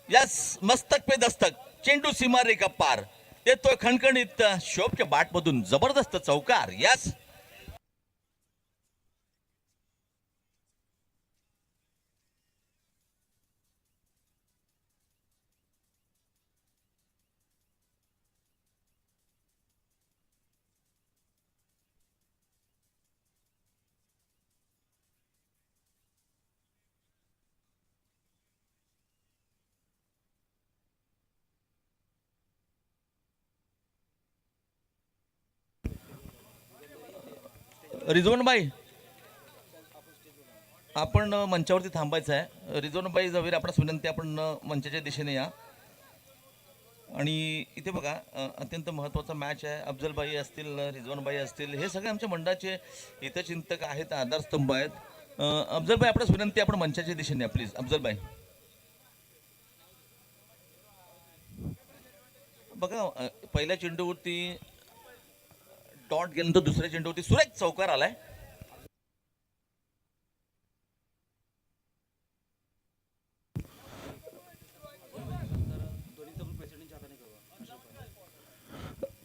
यस, मस्तक पे दस्तक, चेंडू सीमा रेखा पार, येतोय खणखणीत शोएबच्या बॅट मधून जबरदस्त चौकार. यस, रिजवानबाई आपण मंचावरती थांबायचं आहे. रिजवानबाई जवेर आपणास विनंती, आपण मंचाच्या दिशेने या. आणि इथे बघा, अत्यंत महत्त्वाचा मॅच आहे. अफजलबाई असतील, रिजवानबाई असतील, हे सगळे आमच्या मंडळाचे हितचिंतक आहेत, आधारस्तंभ आहेत. अफजलबाई आपणास विनंती, आपण मंचाच्या दिशेने या प्लीज. अफजलबाई बघा, पहिल्या चेंडूवरती डॉट गेल्यानंतर दुसऱ्या चेंडूवरती सुरेख चौकार आलाय.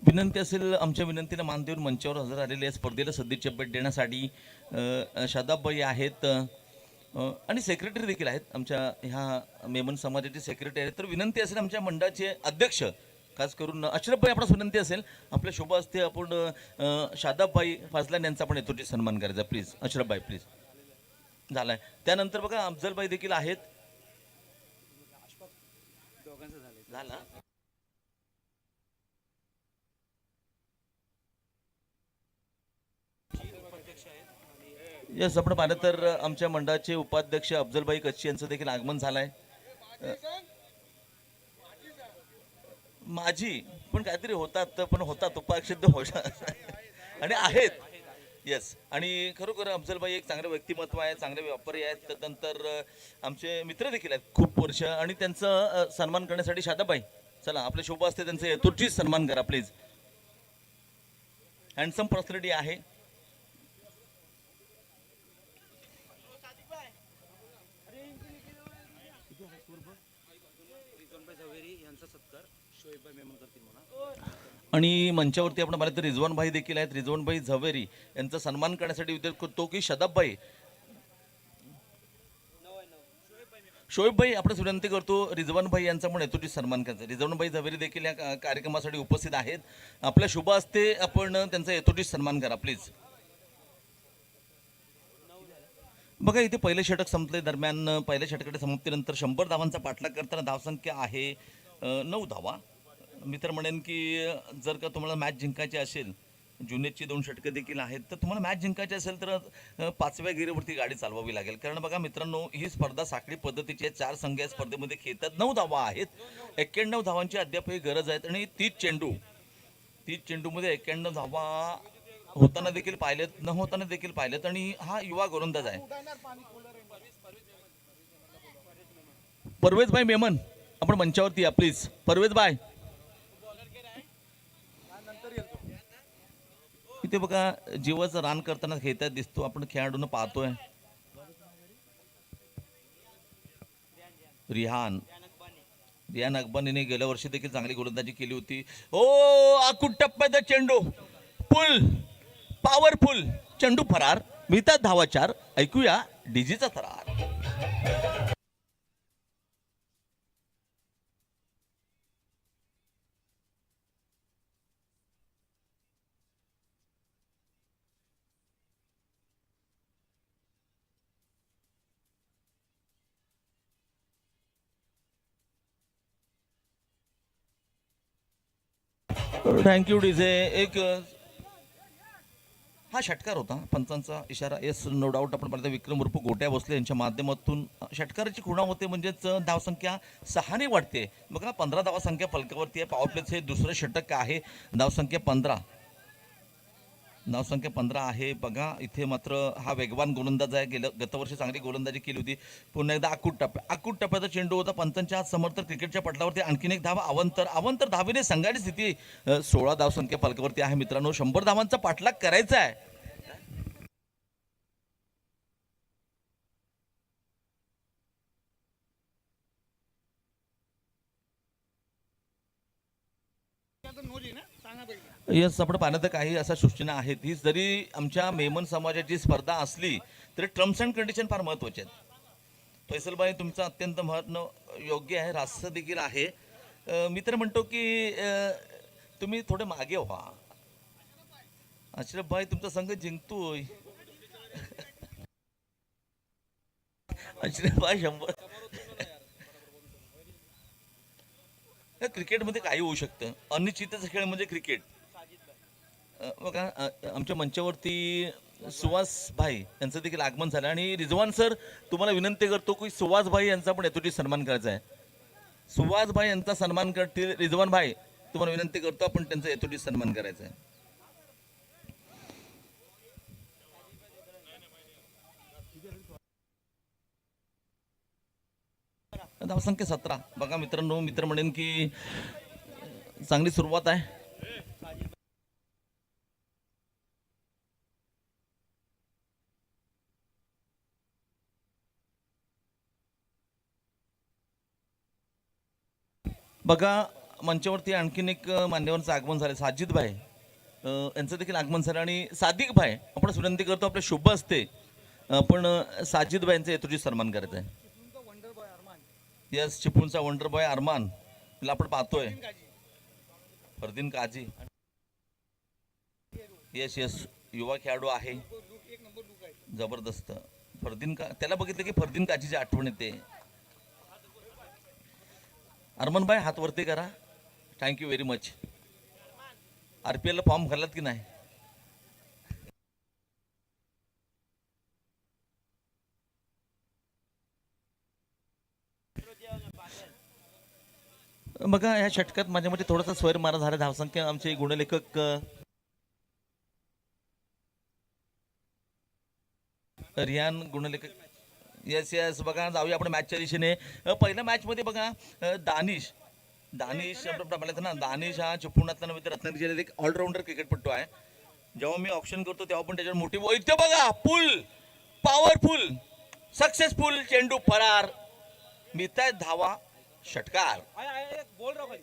विनंती असेल, आमच्या विनंतीला मान देऊन मंचावर हजर आलेल्या स्पर्धेला सदिच्छा भेट देण्यासाठी शादाबबाई आहेत आणि सेक्रेटरी देखील आहेत, आमच्या ह्या मेमन समाजाचे सेक्रेटरी आहेत. तर विनंती असेल आमच्या मंडळाचे अध्यक्ष खास करून अशरफभाई, आपणास विनंती असेल, आपल्या शुभ असते आपण शादाबबाई फाजलान यांचा पण येतोची सन्मान करायचा प्लीज. अशरफभाई प्लीज. झालाय. त्यानंतर बघा, अफजलबाई देखील आहेत. झाला. यस, आपण पाहिलं तर आमच्या मंडळाचे उपाध्यक्ष अफजलभाई कच्ची यांचं देखील आगमन झालंय. माझी पण काहीतरी होतात, पण होतात उपाध्यक्ष होतात आणि आहेत. येस, आणि खरोखर अफजलभाई एक चांगलं व्यक्तिमत्व आहे, चांगले व्यापारी आहेत. त्यानंतर आमचे मित्र देखील आहेत खूप वर्ष, आणि त्यांचं सन्मान करण्यासाठी शादाबाई, चला आपले शोभा असते त्यांचं यथोचित सन्मान करा प्लीज. हँडसम पर्सनॅलिटी आहे. रिजवानभाई झवेरी यांचा सत्कार शोएबभाई मेमन करतील म्हणा. आणि मंचावरती आपण पाहिलं तर रिजवानभाई देखील आहेत. रिजवानभाई झवेरी यांचा सन्मान करण्यासाठी विद्यार्थी करतो की शदाबभाई शोएबभाई आपण विनंती करतो रिजवानभाई यांचा पण यथोचित सन्मान करायचा. रिजवानभाई झवेरी देखील या कार्यक्रमासाठी उपस्थित आहेत. आपल्या शुभ हस्ते आपण त्यांचा यथोचित सन्मान करा प्लीज. बघा इथे पहिले षटक संपले, दरम्यान पहिल्या षटकाच्या समाप्तीनंतर 100 धावांचा पाठलाग करताना धावसंख्या आहे 9 धावा. मी तर म्हणेन की जर का तुम्हाला मॅच जिंकायची असेल, जुनेजची 2 षटकं देखील आहेत, तर तुम्हाला मॅच जिंकायची असेल तर 5व्या गिरीवरती गाडी चालवावी लागेल. कारण बघा मित्रांनो, ही स्पर्धा साखळी पद्धतीची आहे. 4 संघ या स्पर्धेमध्ये खेळतात. 9 धावा आहेत. 91 धावांची अद्यापही गरज आहे. आणि 30 चेंडूमध्ये 91 धावा होताना देखील पाहिलेत, न होताना देखील पाहिलेत. आणि हा युवा गोलंदाज आहे परवेजभाई मेमन. आपण मंचावरती या प्लीज. परवेजभाई इथे बघा जीवाचं रान करताना खेळतात दिसतो, आपण खेळाडूंना पाहतोय. रिहान अकबानीने गेल्या वर्षी देखील चांगली गोलंदाजी केली होती. ओ आकुट टप्प्याचा चेंडू, पुल पॉवरफुल चेंडू फरार, मिळतात धावा 4. ऐकूया डीजीचा थरार. Thank you DJ. एक हा षटकार होता, पंचांचा इशारा. Yes, no doubt. आपण पाहिलं विक्रम उर्फ गोट्या भोसले यांच्या माध्यमातून षटकाराची खुणा होते, म्हणजेच धावसंख्या 6 ने वाढते. बघा 15 धावसंख्या फलकावरती आहे. पॉवर प्लेचं हे दुसरं षटक आहे. धावसंख्या 15 आहे. बघा इथे मात्र हा वेगवान गोलंदाज आहे. गतवर्षी चांगली गोलंदाजी केली होती. पुन्हा एकदा आकुट टप्प्याचा चेंडू होता. पंचांच्या हात समर्थ क्रिकेटच्या पटलावरती आणखीन एक धावा. अवंतर धावेने संघाची स्थिती 16 धावसंख्या फलकावरती आहे. मित्रांनो 100 धावांचा पाठलाग करायचा आहे. यस, आपण पाहिलं तर काही अशा सूचना आहेत. ही जरी आमच्या मेमन समाजाची स्पर्धा असली तरी टर्म्स अँड कंडिशन फार महत्त्वाचे आहेत. फैसलबाई तुमचं अत्यंत महत्व योग्य आहे, रास्त देखील आहे. मी तर म्हणतो की तुम्ही थोडे मागे व्हा. अशरफ भाई तुमचा संघ जिंकतोय. अशरफ भाई 100. क्रिकेटमध्ये काही होऊ शकतं. अनिश्चिततेचा खेळ म्हणजे क्रिकेट. बघा आमच्या मंचावरती सुहास भाई यांचं देखील आगमन झालं. आणि रिजवान सर तुम्हाला विनंती करतो की सुहास भाई यांचा पण यथोचित सन्मान करायचा आहे. सुहास भाई यांचा सन्मान करतील. रिजवान भाई तुम्हाला विनंती करतो, आपण त्यांचा यथोचित सन्मान करायचा आहे. धावसंख्या 17. बघा मित्रांनो, मित्र म्हणेन की चांगली सुरुवात आहे. बघा मंचावरती आणखीन एक मान्यवरांचं आगमन झालं. साजिद भाई यांचं देखील आगमन झालं. आणि सादिक भाई आपण विनंती करतो, आपल्या शुभ असते आपण साजिद भाई यांचा यथोचित सन्मान करायचा आहे. यस, चिपळूणचा वंडर बॉय अरमान तिला आपण पाहतोय. फरदीन काजी. यस, युवा खेळाडू आहे, जबरदस्त. त्याला बघितलं की फरदीन काजीची आठवण येते. अरमान भाई हात वरती करा. Thank you very much. RPL ला फॉर्म भरलात की नाही? बघा ह्या षटकात माझ्या मते थोडासा स्वैर मारा झाला. धावसंख्या आमचे गुणलेखक रियान गुणलेखक येस येस. बघा जाऊया आपण मॅचच्या दिशेने. पहिल्या मॅच मध्ये बघा दानिश ना दानिश हा चिपळूणातला नव्हे तर रत्नागिरी जिल्ह्यात एक ऑलराऊंडर क्रिकेटपटू आहे. जेव्हा मी ऑप्शन करतो तेव्हा पण त्याच्यावर मोठी इथे बघा पुल पॉवरफुल सक्सेसफुल चेंडू फरार मिळतायत धावा षटकार. बोल राव खाली.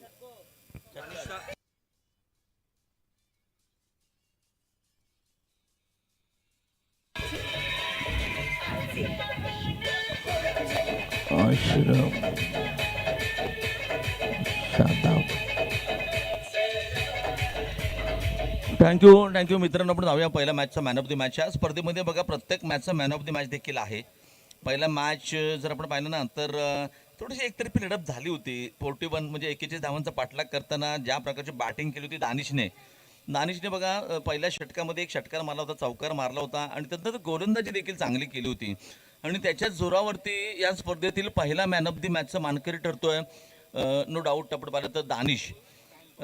थँक्यू मित्रांनो. आपण जाऊया पहिल्या मॅचचा मॅन ऑफ द मॅच. या स्पर्धेमध्ये बघा प्रत्येक मॅचचा मॅन ऑफ द मॅच देखील आहे. पहिला मॅच जर आपण पाहिलं ना तर थोडीशी एकतर्फी लढत झाली होती. 41 म्हणजे 41 धावांचा पाठलाग करताना ज्या प्रकारची बॅटिंग केली होती दानिशने बघा पहिल्या षटकामध्ये एक षटकार मारला होता, चौकार मारला होता आणि त्यानंतर गोलंदाजी देखील चांगली केली होती आणि त्याच्या जोरावरती या स्पर्धेतील पहिला मॅन ऑफ द मॅचचा मानकरी ठरतोय नो डाऊट आपण पाहिलं तर दानिश.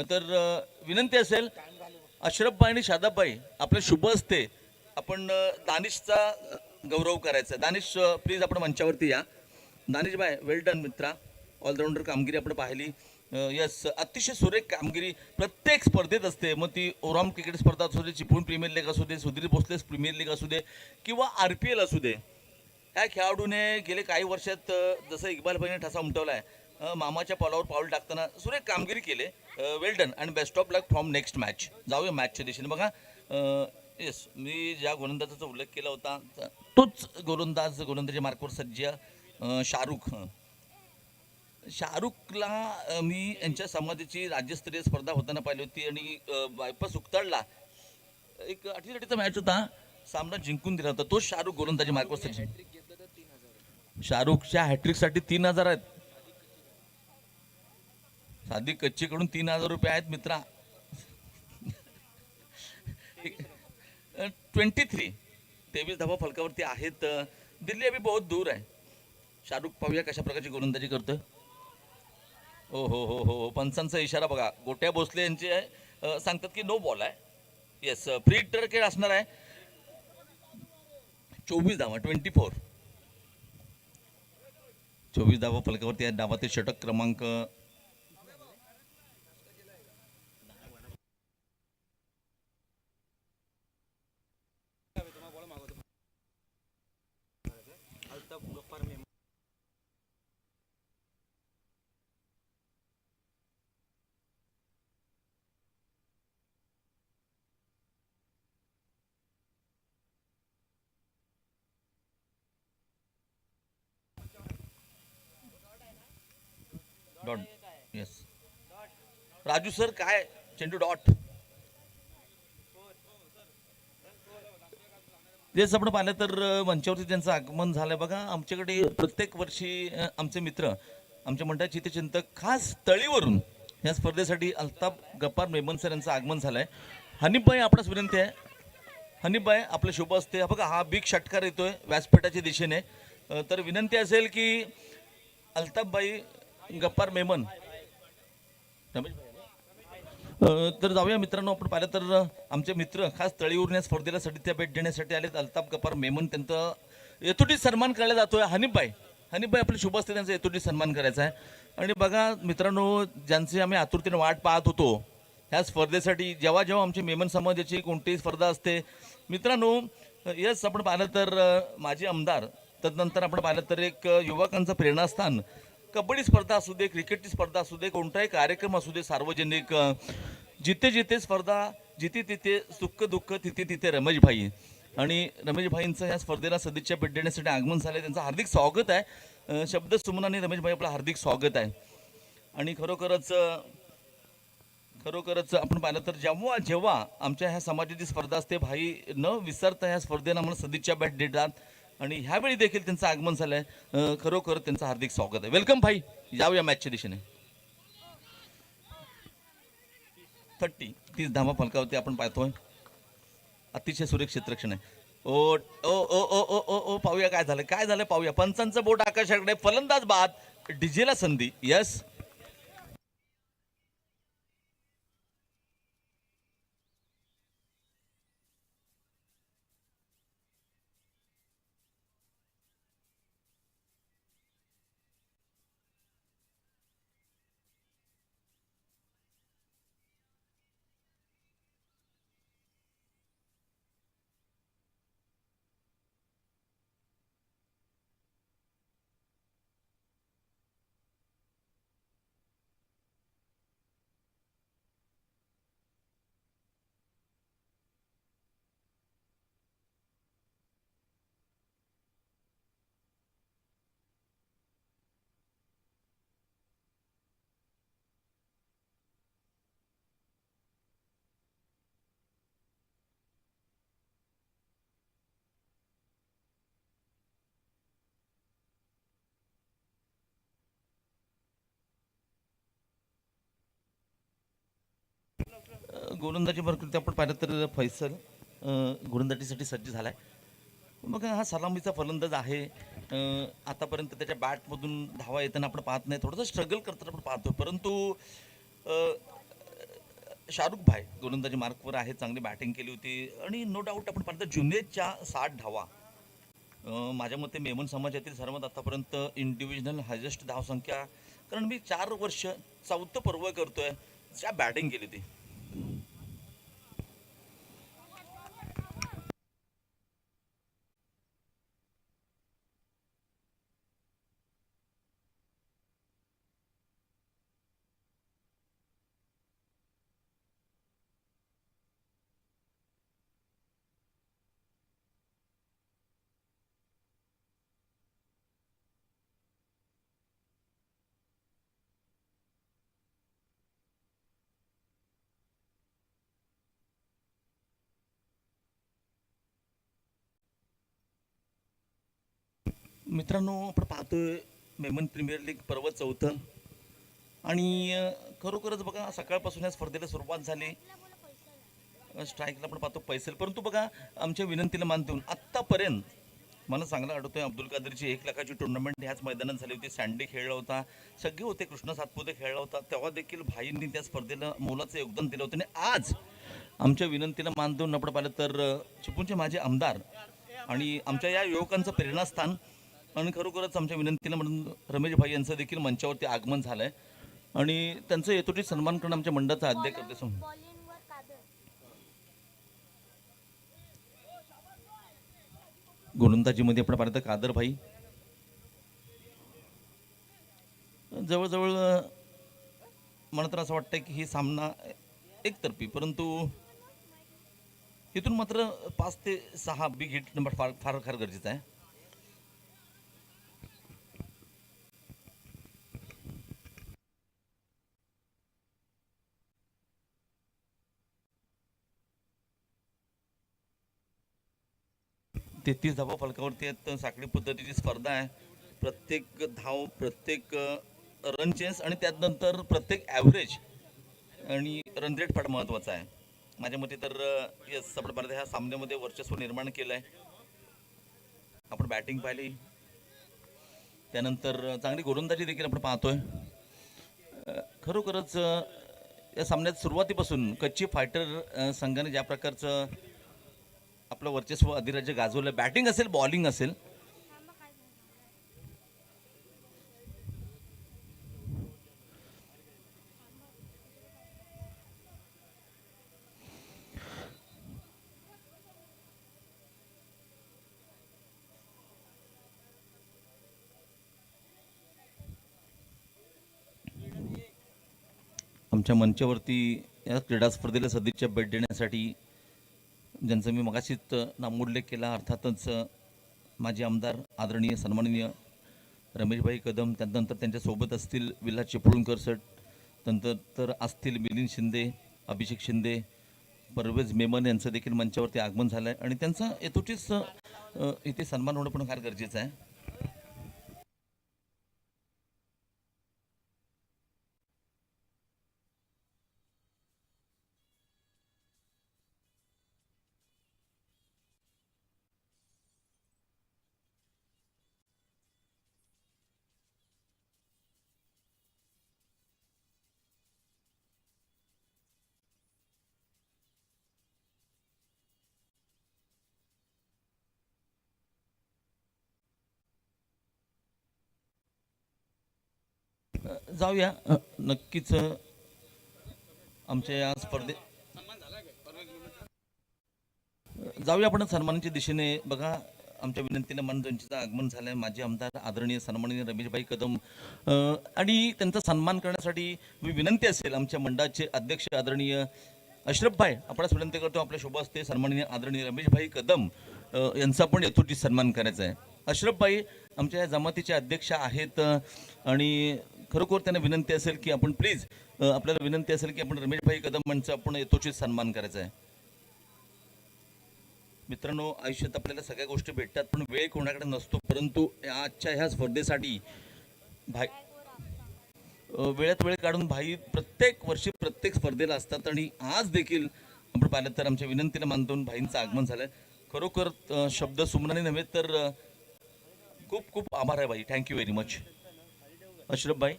तर विनंती असेल अशरफभाई आणि शादाबभाई आपले शुभ असते आपण दानिशचा गौरव करायचा. दानिश प्लीज आपण मंचावरती या. दानिश भाई वेल डन मित्रा. ऑलराऊंडर कामगिरी आपण पाहिली. यस अतिशय सुरेख कामगिरी प्रत्येक स्पर्धेत असते. मग ती ओराम क्रिकेट स्पर्धा असू दे, चिपळूण प्रीमियर लीग असू दे, सुधीर भोसले प्रीमियर लीग असू दे किंवा RPL असू दे. ह्या खेळाडूने गेले काही वर्षात जसं इक्बालभाईने ठसा उमटवला आहे मामाच्या पावलावर पाऊल टाकताना सुरेख कामगिरी केले. Well done and best of luck from next match. जाऊया मॅचच्या दिशेने. बघा येस मी ज्या गोलंदाजाचा उल्लेख केला होता तोच गोलंदाजी मार्कवर सज्ज शाहरुखला मी यांच्या समाजाची राज्यस्तरीय स्पर्धा होताना पाहिली होती आणि बायपास उकताडला एक 8चा मॅच होता, सामना जिंकून दिला होता. तो शाहरुख गोलंदाजी मार्कवर सज्ज. शाहरुखच्या हॅट्रिकसाठी 3000 आहेत. साधी कच्चीकडून 3000 रुपये आहेत मित्रा. 23 धावा फलकावरती आहेत. दिल्ली अभी बहुत दूर आहे. शाहरुख पाहूया कशा प्रकारची गोलंदाजी करतोय. हो पंचांचा इशारा बघा. गोट्या भोसले यांचे सांगतात की नो बॉल आहे. येस फ्री खेळ असणार आहे. 24 धावा 24 धावा फलकावरती आहेत. डावातील षटक क्रमांक डॉट. येस राजू सर काय चेंडू डॉट. तेच आपण पाहिलं तर मंचावरती त्यांचं आगमन झालंय. बघा आमच्याकडे प्रत्येक वर्षी आमचे मित्र आमच्या मंडळाचे चिंतक खास तळीवरून या स्पर्धेसाठी अल्ताफ गफ्फार मेमन सर यांचं आगमन झालंय. हनीफभाई आपणास विनंती आहे. हनीफभाई आपलं शुभ असते. बघा हा बिग षटकार येतोय व्यासपीठाच्या दिशेने. तर विनंती असेल की अल्ताफभाई गफ्फार मेमन तर जाऊया मित्रांनो. आपण पाहिलं तर आमचे मित्र खास तळीवरून या स्पर्धेला सदिच्छा भेट देण्यासाठी आलेत. अल्ताफ गफ्फार मेमन त्यांचा यथोचित सन्मान करायला जातोय. हनीफभाई आपले शुभ असते त्यांचा यथोचित सन्मान करायचा आहे. आणि बघा मित्रांनो ज्यांची आम्ही आतुरतेने वाट पाहत होतो ह्या स्पर्धेसाठी जेव्हा आमची मेमन समाजाची कोणतीही स्पर्धा असते मित्रांनो. यस आपण पाहिलं तर माजी आमदार तदनंतर आपण पाहिलं तर एक युवकांचं प्रेरणास्थान. कबड्डी स्पर्धा असू दे, क्रिकेटची स्पर्धा असू दे, कोणताही कार्यक्रम असू दे सार्वजनिक, जिथे स्पर्धा जिथे तिथे सुख दुःख तिथे रमेशभाई. आणि रमेशभाईंचं या स्पर्धेला सदिच्छा भेट देण्यासाठी आगमन झालं. त्यांचं हार्दिक स्वागत आहे. शब्द सुमनाने रमेशभाई आपलं हार्दिक स्वागत आहे. आणि खरोखरच आपण पाहिलं तर जेव्हा आमच्या ह्या समाजाची स्पर्धा असते भाई न विसरता ह्या स्पर्धेला मला सदिच्छा भेट देतात. आणि ह्यावेळी देखील त्यांचं आगमन झालंय. खरोखर त्यांचं हार्दिक स्वागत आहे. वेलकम भाई. जाऊया मॅचच्या दिशेने. 30 धावा फलकावरती आपण पाहतोय. अतिशय सुरेख क्षेत्ररक्षण आहे. ओ ओ ओ ओ ओ ओ ओ पाहूया काय झालं पाहूया. पंचांचं बोट आकाशाकडे, फलंदाज बाद, डीजेला संधी. यस गोलंदाजी प्रकृती आपण पाहिलं तर फैसल गोलंदाजीसाठी सज्ज झालाय. मग हा सलामीचा फलंदाज आहे. आतापर्यंत त्याच्या बॅटमधून धावा येताना आपण पाहत नाही, थोडंसं स्ट्रगल करताना आपण पाहतो. परंतु शाहरुख भाई गोलंदाजी मार्कवर आहे, चांगली बॅटिंग केली होती आणि नो डाऊट आपण पाहतो जुनेदच्या 60 धावा. माझ्या मते मेमन समाजातील सर्वात आतापर्यंत इंडिव्हिज्युअल हायेस्ट धावसंख्या, कारण मी 4 वर्ष 4थं पर्व करतोय, ज्या बॅटिंग केली ती. मित्रांनो, आपण पाहतोय मेमन प्रीमियर लीग पर्व 4थं आणि खरोखरच बघा सकाळपासून या स्पर्धेला सुरुवात झाली. स्ट्राईकला आपण पाहतो पैसेल, परंतु बघा आमच्या विनंतीला मान देऊन आत्तापर्यंत मला चांगला आठवतोय अब्दुल कादरची 1 लाखाची टुर्नामेंट ह्याच मैदानात झाली होती. सँडी खेळला होता, सगळे होते, कृष्ण सातपुते खेळला होता, तेव्हा देखील भाईंनी त्या स्पर्धेला मोलाचं योगदान दिलं होतं. आणि आज आमच्या विनंतीला मान देऊन आपण पाहिलं तर चिपळूणचे माझे आमदार आणि आमच्या या युवकांचं प्रेरणास्थान आणि खरोखरच आमच्या विनंतीला म्हणून रमेश भाई यांचं देखील मंचावरती आगमन झालंय आणि त्यांचं यथोचित सन्मान करणं आमच्या मंडळाचा अध्यक्ष करते. गोलंदाजीमध्ये आपण पाहतो कादर भाई जवळजवळ मला तर असं वाटतं की ही सामना एकतर्फी, परंतु इथून मात्र 5 ते 6 बिग हिट नंबर फार फार फार गरजेचा आहे. तेहतीस धावा फलकावरती आहेत. साखळी पद्धतीची स्पर्धा आहे. प्रत्येक धाव, प्रत्येक रन चेस आणि त्यानंतर प्रत्येक ॲव्हरेज आणि रन रेट फार महत्त्वाचा आहे माझ्या मते. तर येस, आपण भारत ह्या सामन्यामध्ये वर्चस्व निर्माण केलं आहे. आपण बॅटिंग पाहिली, त्यानंतर चांगली गोलंदाजी देखील आपण पाहतोय. खरोखरच या सामन्यात सुरुवातीपासून कच्ची फायटर संघाने ज्या प्रकारचं आपलं वर्चस्व अधिराज्य गाजवलं, बॅटिंग असेल बॉलिंग असेल, आमच्या मंचावरती या क्रीडा स्पर्धेला सदिच्छा भेट देण्यासाठी ज्यांचं मी मगाशीच नामोल्लेख केला, अर्थातच माजी आमदार आदरणीय सन्माननीय रमेशभाई कदम, त्यानंतर त्यांच्यासोबत असतील विलास चिपळूणकर सर, त्यानंतर असतील मिलिंद शिंदे, अभिषेक शिंदे, परवेज मेमन यांचं देखील मंचावरती आगमन झालं आहे आणि त्यांचं यथोचित इथे सन्मान होणं पण फार गरजेचं आहे. जाऊया नक्कीच आमच्या या स्पर्धेत जाऊया आपण सन्मानाच्या दिशेने. बघा आमच्या विनंतीला मनजंचीचं आगमन झालं आहे. माजी आमदार आदरणीय सन्माननीय रमेशभाई कदम आणि त्यांचा सन्मान करण्यासाठी मी विनंती असेल आमच्या मंडळाचे अध्यक्ष आदरणीय अशरफ भाई, आपणास विनंती करतो आपल्या शोभा असते सन्माननीय आदरणीय रमेशभाई कदम यांचा पण यथोचित सन्मान करायचा आहे. अशरफ भाई आमच्या या जमातीचे अध्यक्ष आहेत आणि खरोखर त्यांना विनंती असेल की आपण प्लीज, आपल्याला विनंती असेल की आपण रमेशभाई कदम यांचा आपण यथोचित सन्मान करायचा आहे. मित्रांनो, आयुष्यात आपल्याला सगळ्या गोष्टी भेटतात पण वेळ कोणाकडे नसतो, परंतु आजच्या ह्या स्पर्धेसाठी भाई वेळात वेळ काढून भाई प्रत्येक वर्षी प्रत्येक स्पर्धेला असतात आणि आज देखील आपण पाहिलं तर आमच्या विनंतीला मानून भाईंचं आगमन झालंय. खरोखर शब्द सुमनाने नव्हे तर खूप खूप आभार आहे भाई. Thank you very much. अशरफ भाई.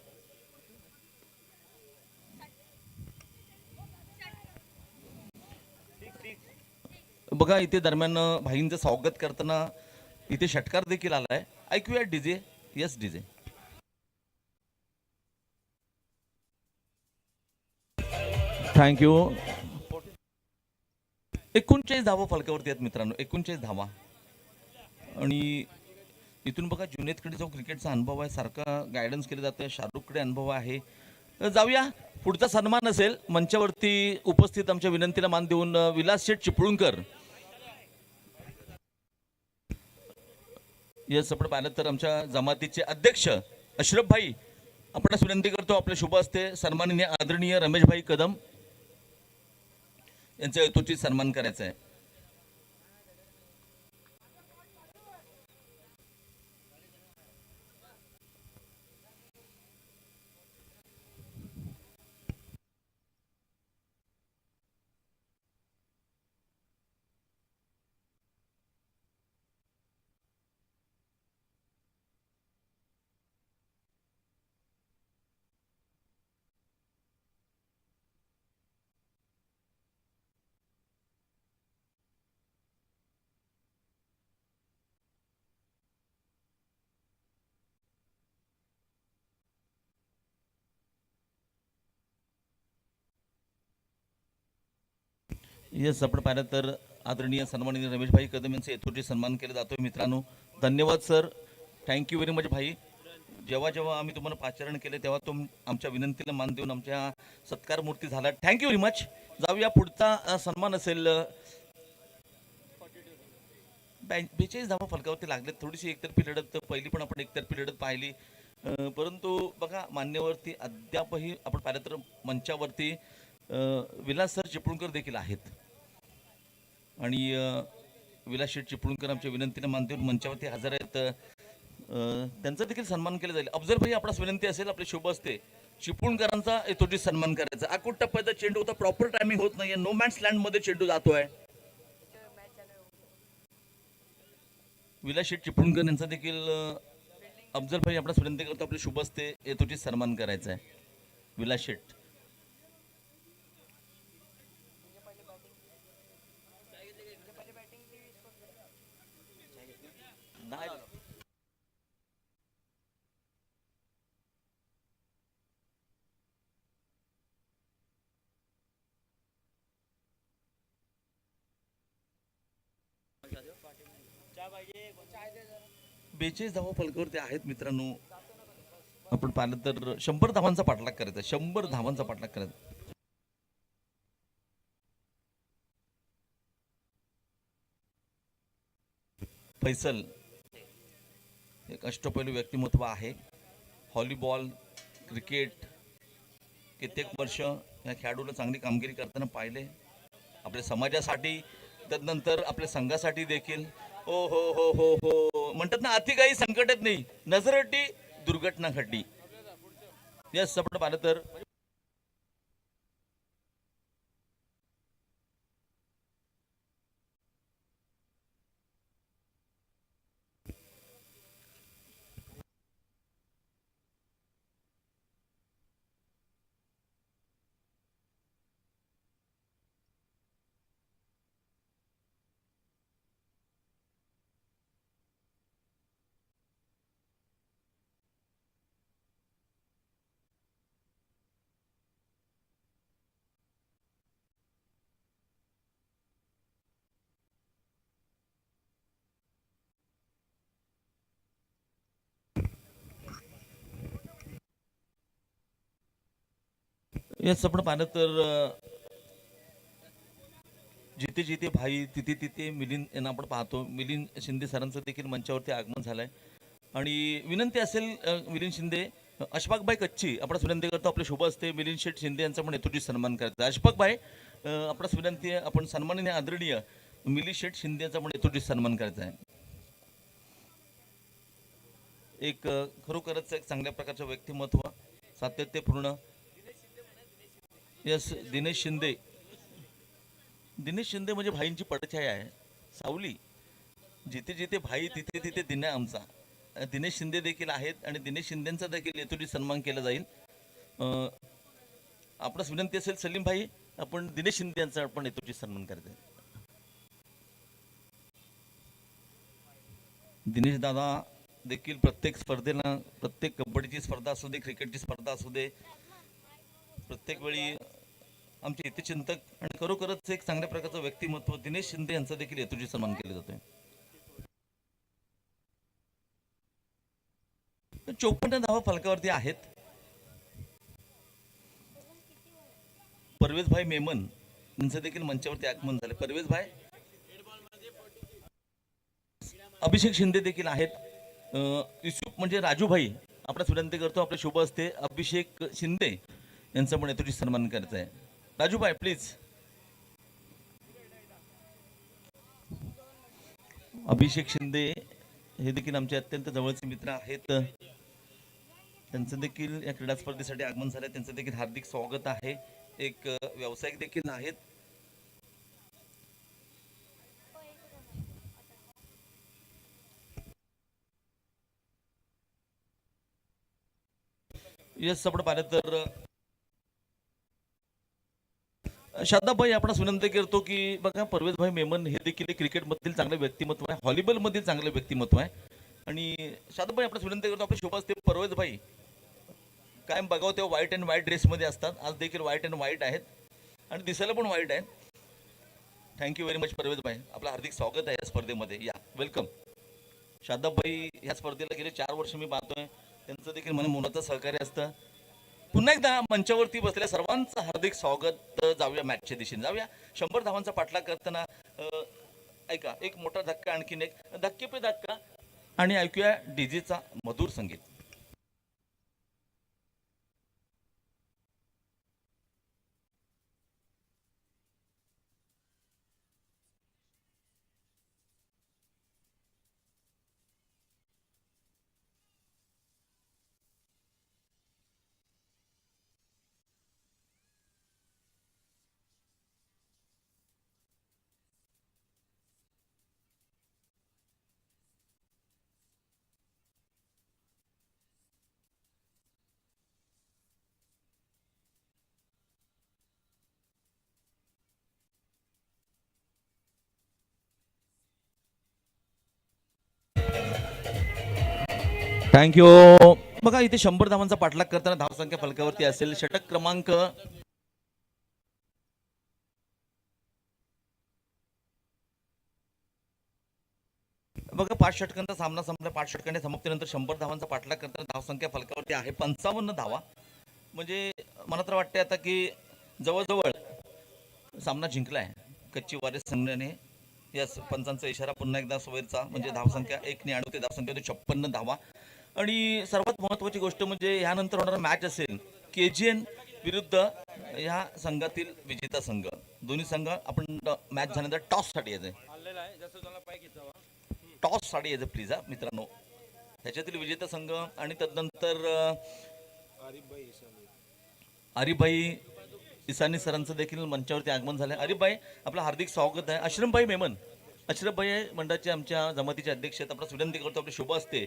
बघा इथे दरम्यान भाईंचं स्वागत करताना इथे षटकार देखील आलाय. ऐकूया डीजे. Yes DJ. थँक्यू. 39 धावा फलकावरती आहेत मित्रांनो. 39 धावा. आणि इथून बघा जुनेदकडे जो क्रिकेटचा अनुभव आहे, सारखा गायडन्स केलं जातं. शाहरुखकडे अनुभव आहे. जाऊया पुढचा सन्मान असेल मंचावरती उपस्थित आमच्या विनंतीला मान देऊन विलास शेठ चिपळूणकर. यस आपण पाहिलं तर आमच्या जमातीचे अध्यक्ष अशरफ भाई आपणास विनंती करतो आपले शुभ हस्ते सन्माननीय आदरणीय रमेश भाई कदम यांचा यथोचित सन्मान करायचा आहे. येस आपण पाहिलं तर आदरणीय सन्माननीय रमेशभाई कदम यांचे यथोचित सन्मान केला जातो मित्रांनो. धन्यवाद सर. थँक्यू व्हेरी मच भाई. जेव्हा जेव्हा आम्ही तुम्हाला पाचारण केले तेव्हा तुम आमच्या विनंतीला मान देऊन आमच्या सत्कार मूर्ती झाला. Thank you very much. जाऊया पुढचा सन्मान असेल 42 धावा फलकावरती लागले. थोडीशी एकतर्फी लढत पहिली पण आपण एकतर्फी लढत पाहिली, परंतु बघा मान्यवरती अद्यापही आपण पाहिलं तर मंचावरती विलास सर चिपळूणकर देखील आहेत आणि विलास शेठ चिपळूणकर आमच्या विनंतीने मान देऊन मंचावरती हजर आहेत. त्यांचा देखील सन्मान केला जाईल. अफजल भाई आपणास विनंती असेल आपले शुभ असते चिपळूणकरांचा यथोचित सन्मान करायचा. आकुट टप्प्याचा चेंडू होता, प्रॉपर टायमिंग होत नाहीये, नो मॅन्स लँड मध्ये चेंडू जातोय. विलास शेठ चिपळूणकर यांचा देखील अफजल भाई आपणास विनंती करतो आपले शुभ असते यथोचित सन्मान करायचा आहे. विलास शेठ. बेचाळीस धावा फलकावरती आहेत मित्रांनो. आपण पाहिलं तर 100 धावांचा पाठलाग करायचा. 100 धावांचा पाठलाग करायचा. फैसल एक अष्टपैलू व्यक्तिमत्व आहे. व्हॉलीबॉल, क्रिकेट कित्येक वर्ष या खेळाडूला चांगली कामगिरी करताना पाहिले. आपल्या समाजासाठी त्यानंतर आपल्या संघासाठी देखील. हो हो हो हो हो म्हणतात ना, अति काही संकटच नाही, नजरटी दुर्घटना घडली. यस आपण पाहिलं तर येस आपण पाहिलं तर जिथे जिथे भाई तिथे तिथे मिलिंद यांना आपण पाहतो. मिलिंद शिंदे सरांचं देखील मंचावरती आगमन झालंय आणि विनंती असेल मिलिंद शिंदे अशफाक भाई कच्ची आपणास विनंती करतो आपले शुभ असते मिलिंद शेठ शिंदे यांचा पण यथोचित सन्मान करायचा. अशफाक भाई आपणास विनंती आहे आपण सन्माननीय आदरणीय मिलिंद शेठ शिंदे यांचा पण यथोचित सन्मान करायचा आहे. एक खरोखरच एक चांगल्या प्रकारचं व्यक्तिमत्व, सातत्यपूर्ण. यस, दिनेश शिंदे. दिनेश शिंदे म्हणजे भाईंची पडछाया आहे, सावली. जिथे जिथे भाई तिथे तिथे दिन आहे आमचा. दिनेश शिंदे देखील आहेत आणि दिनेश शिंदेचा देखील यथोचित सन्मान केला जाईल. आपणास विनंती असेल सलीम भाई, आपण दिनेश शिंदे यांचा आपण यथोचित सन्मान करायचा आहे. दिनेश दादा देखील प्रत्येक स्पर्धेला, प्रत्येक कबड्डीची स्पर्धा असू दे, क्रिकेटची स्पर्धा असू दे, प्रत्येक वेळी आमचे हितचिंतक आणि खरोखरच एक चांगल्या प्रकारचं व्यक्तिमत्व दिनेश शिंदे यांचा देखील यथोचित सन्मान केला जातोय. 54 धावा फलकावरती आहेत. परवेज भाई मेमन यांचं देखील मंचावरती आगमन झाले. परवेज भाई. अभिषेक शिंदे देखील आहेत. युसुफ म्हणजे राजू भाई, आपल्यास विनंती करतो आपले शुभ असते अभिषेक शिंदे यांचा पण यथोचित सन्मान करायचा आहे. राजू भाई प्लीज. अभिषेक शिंदे हे देखील आमचे अत्यंत जवळचे मित्र आहेत. त्यांचं देखील या क्रीडा स्पर्धेसाठी आगमन झालं. त्यांचं देखील हार्दिक स्वागत आहे. एक व्यावसायिक देखील आहेत. यस, आपण पाहिलं तर शादाबाई आपणास विनंती करतो की बघा, परवेज भाई मेमन हे देखील क्रिकेटमधील चांगले व्यक्तिमत्व आहे, व्हॉलीबॉलमधील चांगले व्यक्तिमत्व आहे. आणि शादाबाई आपणास विनंती करतो आपले शोभा असते परवेज भाई कायम बघावं तेव्हा व्हाईट अँड व्हाईट ड्रेसमध्ये असतात. आज देखील व्हाईट अँड व्हाईट आहेत आणि दिसायला पण व्हाईट आहेत. थँक्यू व्हेरी मच परवेज भाई, आपलं हार्दिक स्वागत आहे या स्पर्धेमध्ये. या वेलकम. शादाबाई ह्या स्पर्धेला गेले 4 वर्ष मी पाहतोय, त्यांचं देखील मला मोलाचं सहकार्य असतं. पुन्हा एकदा मंचावरती बसलेल्या सर्वांचं हार्दिक स्वागत. जाऊया मॅचच्या दिशेने, जाऊया. 100 धावांचा पाठलाग करताना ऐका एक मोठा धक्का, आणखीन एक धक्के पे धक्का, आणि ऐकूया डीजेचा मधुर संगीत. थँक्यू. बघा, इथे 100 धावांचा पाठलाग करताना धावसंख्या फलकावरती असेल. षटक क्रमांक बघा, 5 षटकांचा सामना संपला. 5 षटकांच्या समाप्तीनंतर 100 धावांचा पाठलाग करताना धावसंख्या फलकावरती आहे 55 धावा. म्हणजे मला तर वाटते आता की जवळजवळ सामना जिंकलाय कच्ची वारीस संघाने. यस, पंचांचा इशारा पुन्हा एकदा सोयरचा, म्हणजे धावसंख्या 1 ने अडवते. धावसंख्या 56 धावा. आणि सर्वात महत्त्वाची गोष्ट म्हणजे यानंतर होणारा मॅच असेल KGN विरुद्ध ह्या संघातील विजेता संघ. दोन्ही संघ आपण मॅच झाल्यानंतर टॉससाठी यायचं. टॉससाठी यायचं प्लीज हा मित्रांनो. ह्याच्यातील विजेता संघ आणि तदनंतर आरिफभाई इसानी सरांचं देखील मंचावरती आगमन झालं. आरिफभाई, आपलं हार्दिक स्वागत आहे. अशरफभाई मेमन, अशरफभाई मंडळाचे आमच्या जमातीचे अध्यक्ष आहेत. आपण विनंती करतो आपले शुभ असते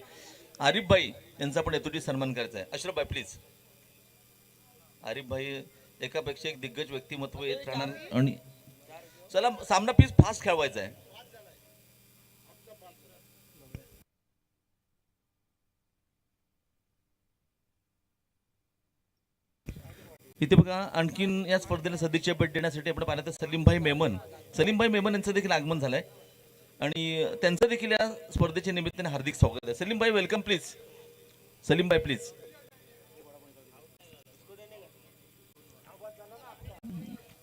आरिफभाई यांचा पण यथोचित सन्मान करायचा आहे. अशरफभाई प्लीज. आरिफभाई एकापेक्षा एक दिग्गज व्यक्तिमत्व येत राहणार. आणि चला, सामना प्लीज फास्ट खेळवायचा आहे. इथे बघा, आणखीन या स्पर्धेला सदिच्छा भेट देण्यासाठी आपण पाहिलं तर सलीमभाई मेमन यांचं देखील आगमन झालंय आणि त्यांचं देखील या स्पर्धेच्या निमित्ताने हार्दिक स्वागत आहे. सलीमभाई वेलकम प्लीज. सलीमभाई प्लीज.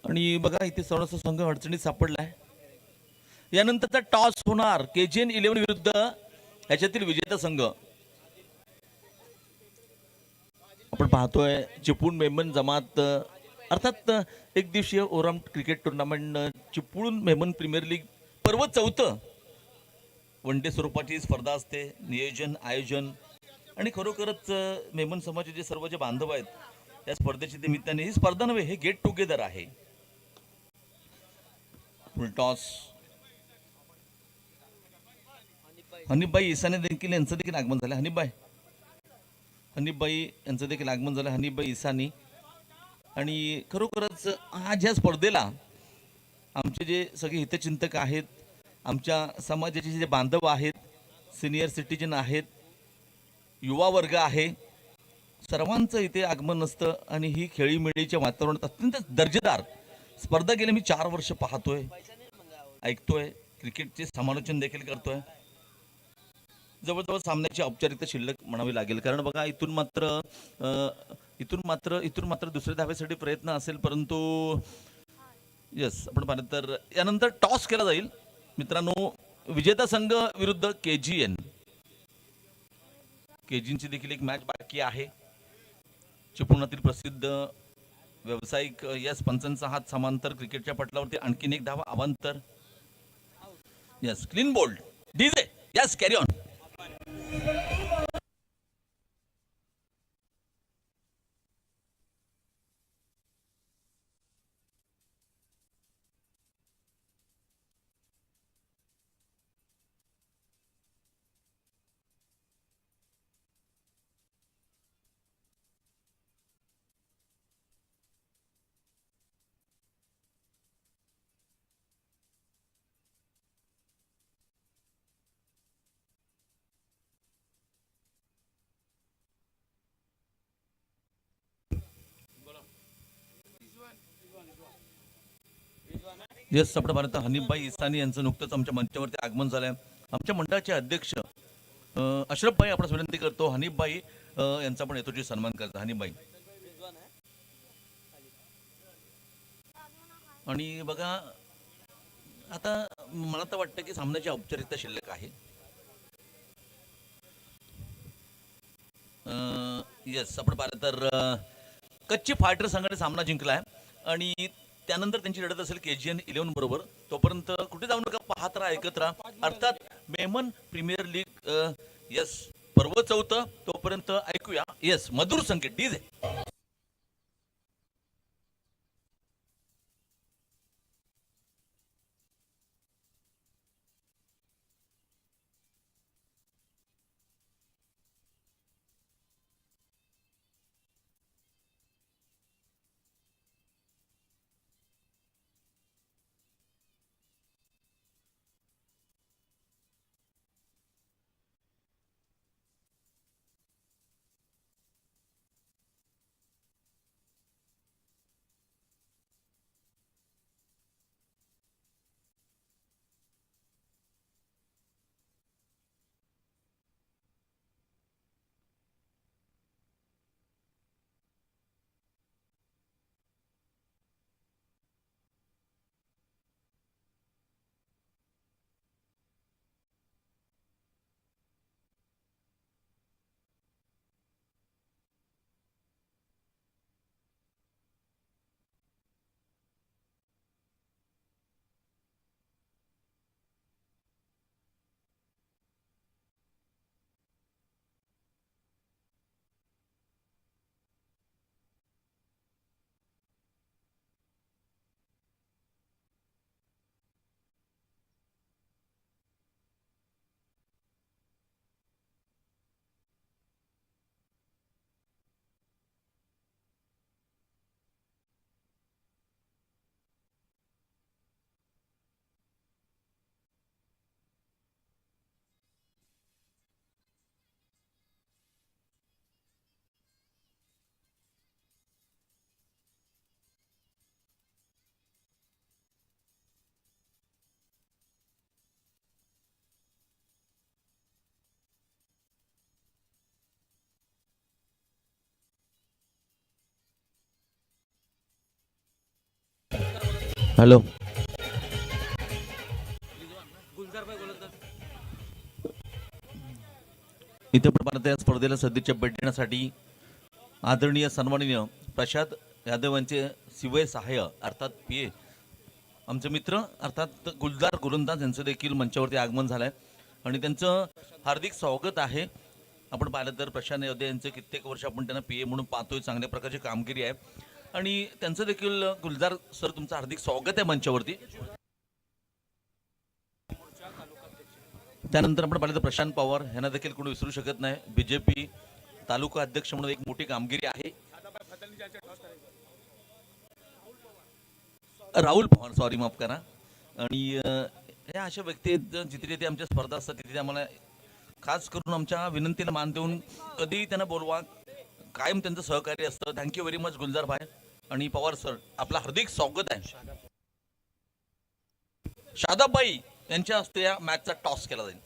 आणि बघा, इथे सर्वस्व संघ अडचणीत सापडलाय. यानंतरचा टॉस होणार KGN 11 विरुद्ध याच्यातील विजेता संघ. आपण पाहतोय चिपळूण मेमन जमात, अर्थात एक दिवसीय ओरम cricket tournament Chiplun Memon premier league पर्व 4 वन डे स्वरूपाची स्पर्धा असते. नियोजन, आयोजन आणि खरोखरच मेमन समाजाचे जे सर्व जे बांधव आहेत या स्पर्धेच्या निमित्ताने ही स्पर्धा नव्हे, हे गेट टुगेदर आहे. फुलटॉस हनीफबाई इसाने देखील यांचं देखील आगमन झालं. हनीफबाई यांचं देखील आगमन झालं. हनीफबाई इसानी. आणि खरोखरच आज ह्या स्पर्धेला आमचे जे सगळे हितचिंतक आहेत, आमच्या समाजाचे जे बांधव आहेत, सिनियर सिटीजन आहेत, युवा वर्ग आहे, सर्वांचं इथे आगमन असतं. आणि ही खेळीमेळीच्या वातावरणात अत्यंत दर्जेदार स्पर्धा गेले मी 4 वर्ष पाहतोय, ऐकतोय, क्रिकेटचे समालोचन देखील करतोय. जवळजवळ सामन्याची औपचारिकता शिल्लक म्हणावी लागेल, कारण बघा इथून मात्र दुसऱ्या धावेसाठी प्रयत्न असेल, परंतु यस आपण पाहिलं तर यानंतर टॉस केला जाईल मित्रांनो. विजेता संघ विरुद्ध केजीएन. केजीएनची देखील एक मॅच बाकी आहे. चिपळुणातील प्रसिद्ध व्यावसायिक यस पंचांचा हात समांतर क्रिकेटच्या पटलावरती आणखीन एक धावा अवांतर. Yes clean bowled DJ. Yes carry on. Yes आपण भारत हनीफबाई इसानी यांचं नुकतंच आमच्या मंचावरती आगमन झालंय. आमच्या मंडळाचे अध्यक्ष अशरफभाई आपण विनंती करतो हनीफबाई यांचा पण येतोची सन्मान करता. हनीफबाई. आणि बघा आता मला तर वाटतं की सामन्याची औपचारिकता शिल्लक आहे. यस आपण पाहिलं तर कच्ची फायटर संघाने सामना जिंकलाय आणि त्यानंतर त्यांची लढत असेल केजीएन 11 बरोबर. तोपर्यंत कुठे जाऊ नका, पाहत राहा, ऐकत राहा. अर्थात मेमन प्रीमियर लीग यस पर्व 4 तोपर्यंत ऐकूया यस मधुर संकेत डीजे. हॅलो. इथे पण या स्पर्धेला सध्याच्या भेट देण्यासाठी आदरणीय सन्माननीय प्रसाद यादव यांचे शिवय सहाय्य अर्थात पीए आमचे मित्र अर्थात गुलजार गोलंदाज यांचं देखील मंचावरती आगमन झालंय आणि त्यांचं हार्दिक स्वागत आहे. आपण पाहिलं तर प्रशांत अयोध्ये यांचं कित्येक वर्ष आपण त्यांना पी ए म्हणून पाहतोय, चांगल्या प्रकारची कामगिरी आहे आणि त्यांचं देखील गुलजार सर तुमचं हार्दिक स्वागत आहे मंचावरती. त्यानंतर आपण पाहिलं तर प्रशांत पवार यांना देखील कोणी विसरू शकत नाही. बीजेपी तालुका अध्यक्ष म्हणून एक मोठी कामगिरी आहे. राहुल पवार, सॉरी माफ करा. आणि ह्या अशा व्यक्ती आहेत जिथे जिथे आमच्या स्पर्धा असतात तिथे आम्हाला खास करून आमच्या विनंतीला मान देऊन कधीही त्यांना बोलवा, कायम त्यांचं सहकार्य असतं. थँक्यू व्हेरी मच गुलजार भाई आणि पवार सर, आपलं हार्दिक स्वागत आहे. शादाबाई यांच्या हस्ते या मॅचचा टॉस केला जाईल.